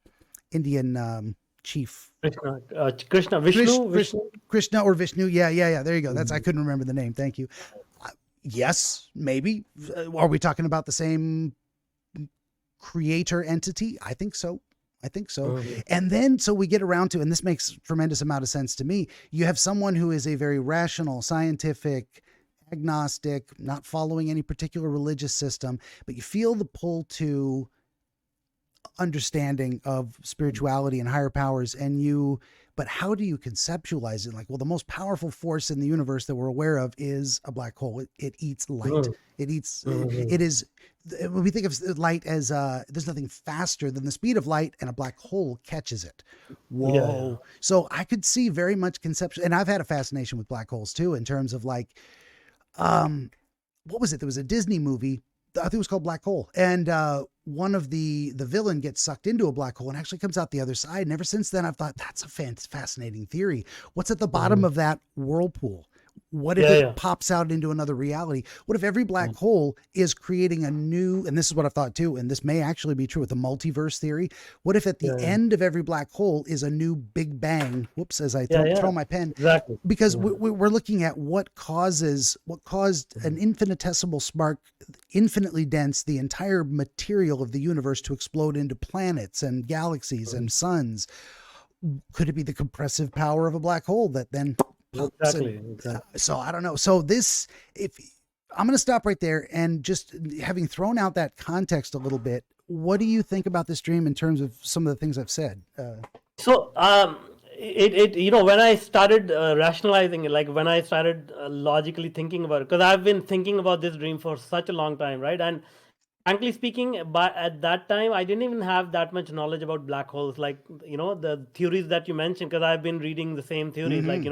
[SPEAKER 1] Indian chief?
[SPEAKER 2] Krishna, Vishnu.
[SPEAKER 1] Krishna or Vishnu? Yeah. There you go. I couldn't remember the name. Thank you. Yes, maybe. Are we talking about the same creator entity? I think so. And then, so we get around to, and this makes tremendous amount of sense to me. You have someone who is a very rational, scientific, agnostic, not following any particular religious system, but you feel the pull to understanding of spirituality and higher powers, but how do you conceptualize it? Like, well, the most powerful force in the universe that we're aware of is a black hole. It eats light. It is, when we think of light as, there's nothing faster than the speed of light, and a black hole catches it. Whoa. Yeah. So I could see very much conception. And I've had a fascination with black holes too, in terms of like, what was it? There was a Disney movie, I think it was called Black Hole. And, one of the villain gets sucked into a black hole and actually comes out the other side. And ever since then, I've thought that's a fascinating theory. What's at the bottom of that whirlpool? What if it pops out into another reality? What if every black hole is creating a new, and this is what I've thought too, and this may actually be true with the multiverse theory. What if at the end of every black hole is a new Big Bang? Whoops, as I throw my pen.
[SPEAKER 2] Exactly.
[SPEAKER 1] Because we're looking at what caused an infinitesimal spark, infinitely dense, the entire material of the universe to explode into planets and galaxies and suns. Could it be the compressive power of a black hole that then...
[SPEAKER 2] Exactly.
[SPEAKER 1] So I don't know. So I'm going to stop right there, and just having thrown out that context a little bit, what do you think about this dream in terms of some of the things I've said?
[SPEAKER 2] When I started rationalizing it, like when I started logically thinking about it, because I've been thinking about this dream for such a long time, right? And frankly speaking, at that time, I didn't even have that much knowledge about black holes, like, the theories that you mentioned, because I've been reading the same theories, like,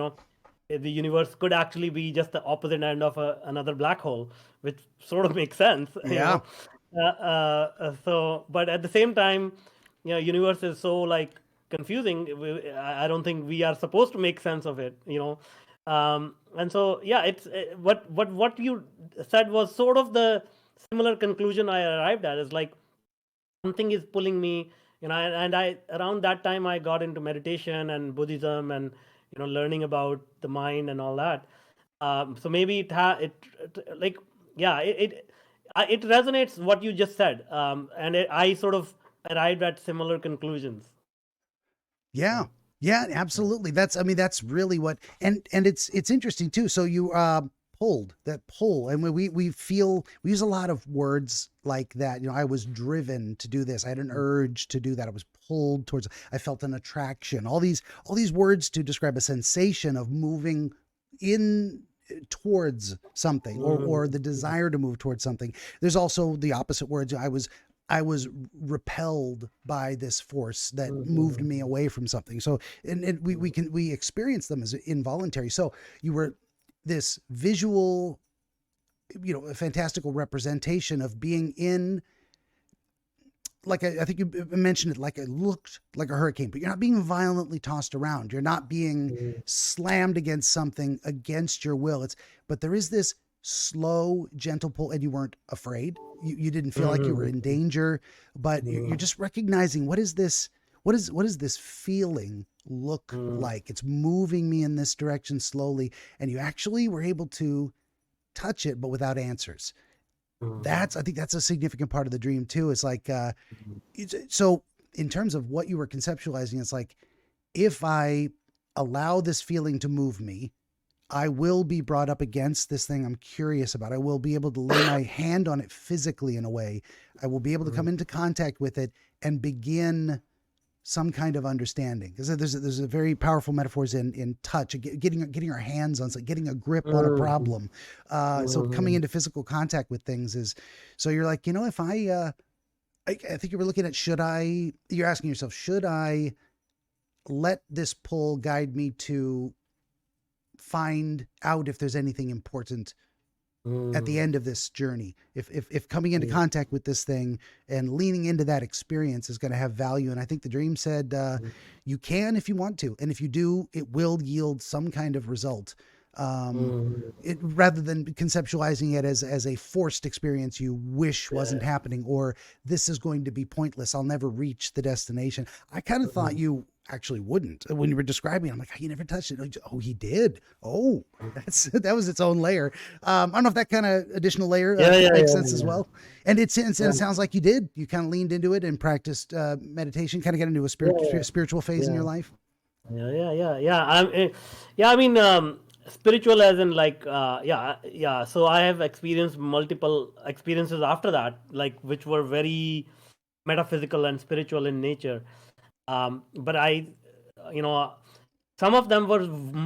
[SPEAKER 2] the universe could actually be just the opposite end of another black hole, which sort of makes sense.
[SPEAKER 1] Yeah.
[SPEAKER 2] But at the same time, universe is so like confusing. I don't think we are supposed to make sense of it, and so, it's what you said was sort of the similar conclusion I arrived at, is like something is pulling me, and I around that time I got into meditation and Buddhism and learning about the mind and all that. So maybe it resonates what you just said, and I sort of arrived at similar conclusions.
[SPEAKER 1] Yeah, absolutely. That's really what, and it's interesting too. So you pulled that pull, and we use a lot of words like that. I was driven to do this. I had an urge to do that. I was pulled towards, I felt an attraction, all these words to describe a sensation of moving in towards something, or the desire to move towards something. There's also the opposite words. I was repelled by this force that moved me away from something. So, and we experience them as involuntary. So you were this visual, a fantastical representation of being in, like I think you mentioned it, like it looked like a hurricane, but you're not being violently tossed around. You're not being slammed against something against your will. But there is this slow, gentle pull, and you weren't afraid. You didn't feel like you were in danger, but you're just recognizing, what is this feeling look like? It's moving me in this direction slowly, and you actually were able to touch it, but without answers. I think that's a significant part of the dream too. It's like, so in terms of what you were conceptualizing, it's like, if I allow this feeling to move me, I will be brought up against this thing I'm curious about. I will be able to lay my hand on it physically in a way. I will be able to come into contact with it and begin some kind of understanding. Because there's a very powerful metaphors in touch, getting our hands on, getting a grip on a problem. So coming into physical contact with things is, so you're like, if I think you were looking at, you're asking yourself, should I let this pull guide me to find out if there's anything important at the end of this journey? If coming into contact with this thing and leaning into that experience is going to have value. And I think the dream said, you can, if you want to, and if you do, it will yield some kind of result. Rather than conceptualizing it as a forced experience you wish wasn't happening, or this is going to be pointless, I'll never reach the destination. I kind of thought you actually wouldn't when you were describing it. I'm like, he never touched it. Oh, he did. Oh, that was its own layer. I don't know if that kind of additional layer makes sense as well. And it sounds like you did. You kind of leaned into it and practiced meditation, kind of got into a spiritual phase in your life.
[SPEAKER 2] I mean, spiritual as in like, So I have experienced multiple experiences after that, like which were very metaphysical and spiritual in nature. But some of them were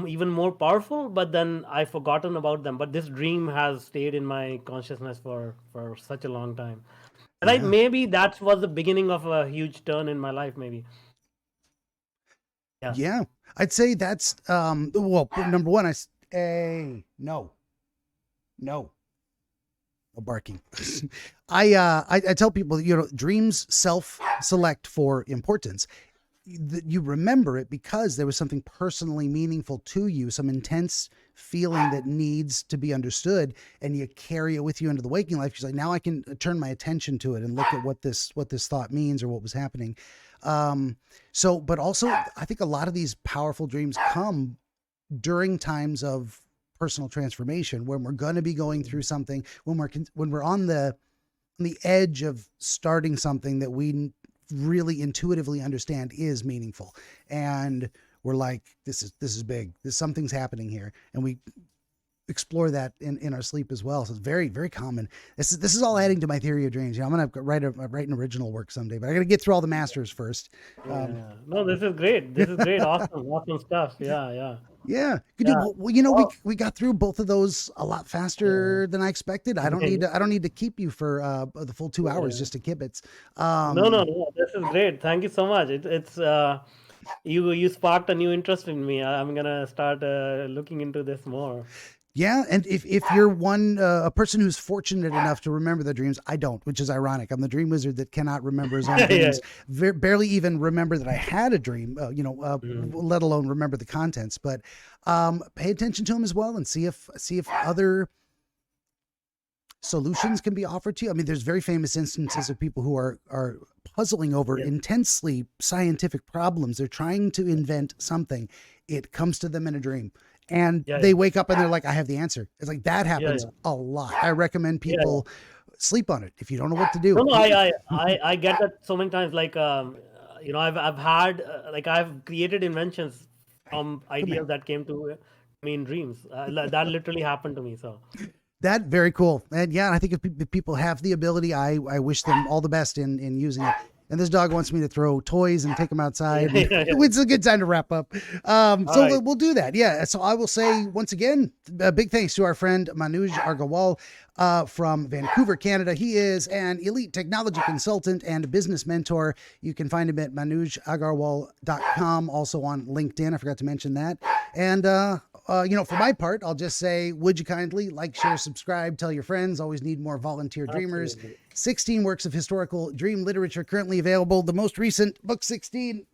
[SPEAKER 2] even more powerful, but then I've forgotten about them. But this dream has stayed in my consciousness for such a long time. Right? Maybe that was the beginning of a huge turn in my life, maybe.
[SPEAKER 1] Yeah. I'd say that's, well, number one, no barking. I tell people, dreams self-select for importance. You remember it because there was something personally meaningful to you, some intense feeling that needs to be understood, and you carry it with you into the waking life. She's like, now I can turn my attention to it and look at what this thought means or what was happening. But also I think a lot of these powerful dreams come during times of personal transformation, when we're going to be going through something, when we're on the edge of starting something that we really intuitively understand is meaningful, and we're like, this is big, something's happening here, and we explore that in our sleep as well. So it's very, very common. This is all adding to my theory of dreams. I'm gonna write an original work someday, but I gotta get through all the masters first.
[SPEAKER 2] No, this is great. Awesome stuff.
[SPEAKER 1] Yeah. Well, we got through both of those a lot faster than I expected. I don't need to keep you for the full 2 hours just to kibitz.
[SPEAKER 2] No. This is great. Thank you so much. It's you sparked a new interest in me. I'm gonna start looking into this more.
[SPEAKER 1] Yeah, and if you're a person who's fortunate enough to remember their dreams, I don't, which is ironic. I'm the dream wizard that cannot remember his own dreams, barely even remember that I had a dream, let alone remember the contents. But pay attention to them as well, and see if other solutions can be offered to you. I mean, there's very famous instances of people who are puzzling over intensely scientific problems. They're trying to invent something. It comes to them in a dream. And they wake up and they're like, I have the answer. It's like, that happens a lot. I recommend people sleep on it if you don't know what to do.
[SPEAKER 2] No, I get that so many times. Like, I've had, I've created inventions from ideas that came to me in dreams. That literally happened to me. So
[SPEAKER 1] that very cool. And I think if people have the ability, I wish them all the best in using it. And this dog wants me to throw toys and take them outside. It's a good time to wrap up. We'll do that. Yeah. So I will say once again, a big thanks to our friend Manoj Agarwal from Vancouver, Canada. He is an elite technology consultant and business mentor. You can find him at manoj.agarwal.com, also on LinkedIn. I forgot to mention that. And, for my part, I'll just say, would you kindly like, share, subscribe, tell your friends. Always need more volunteer dreamers.
[SPEAKER 2] Absolutely.
[SPEAKER 1] 16 works of historical dream literature currently available. The most recent, book 16,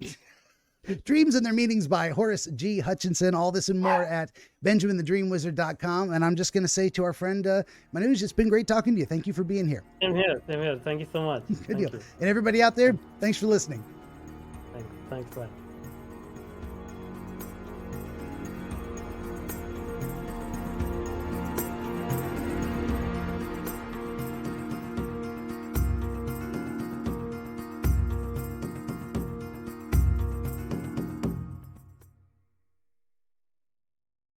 [SPEAKER 1] Dreams and Their Meanings by Horace G. Hutchinson. All this and more at BenjaminTheDreamWizard.com. And I'm just going to say to our friend Manoj, it's been great talking to you. Thank you for being here.
[SPEAKER 2] Same here. Thank you so much.
[SPEAKER 1] Good deal. And everybody out there, thanks for listening.
[SPEAKER 2] Thanks. Bye.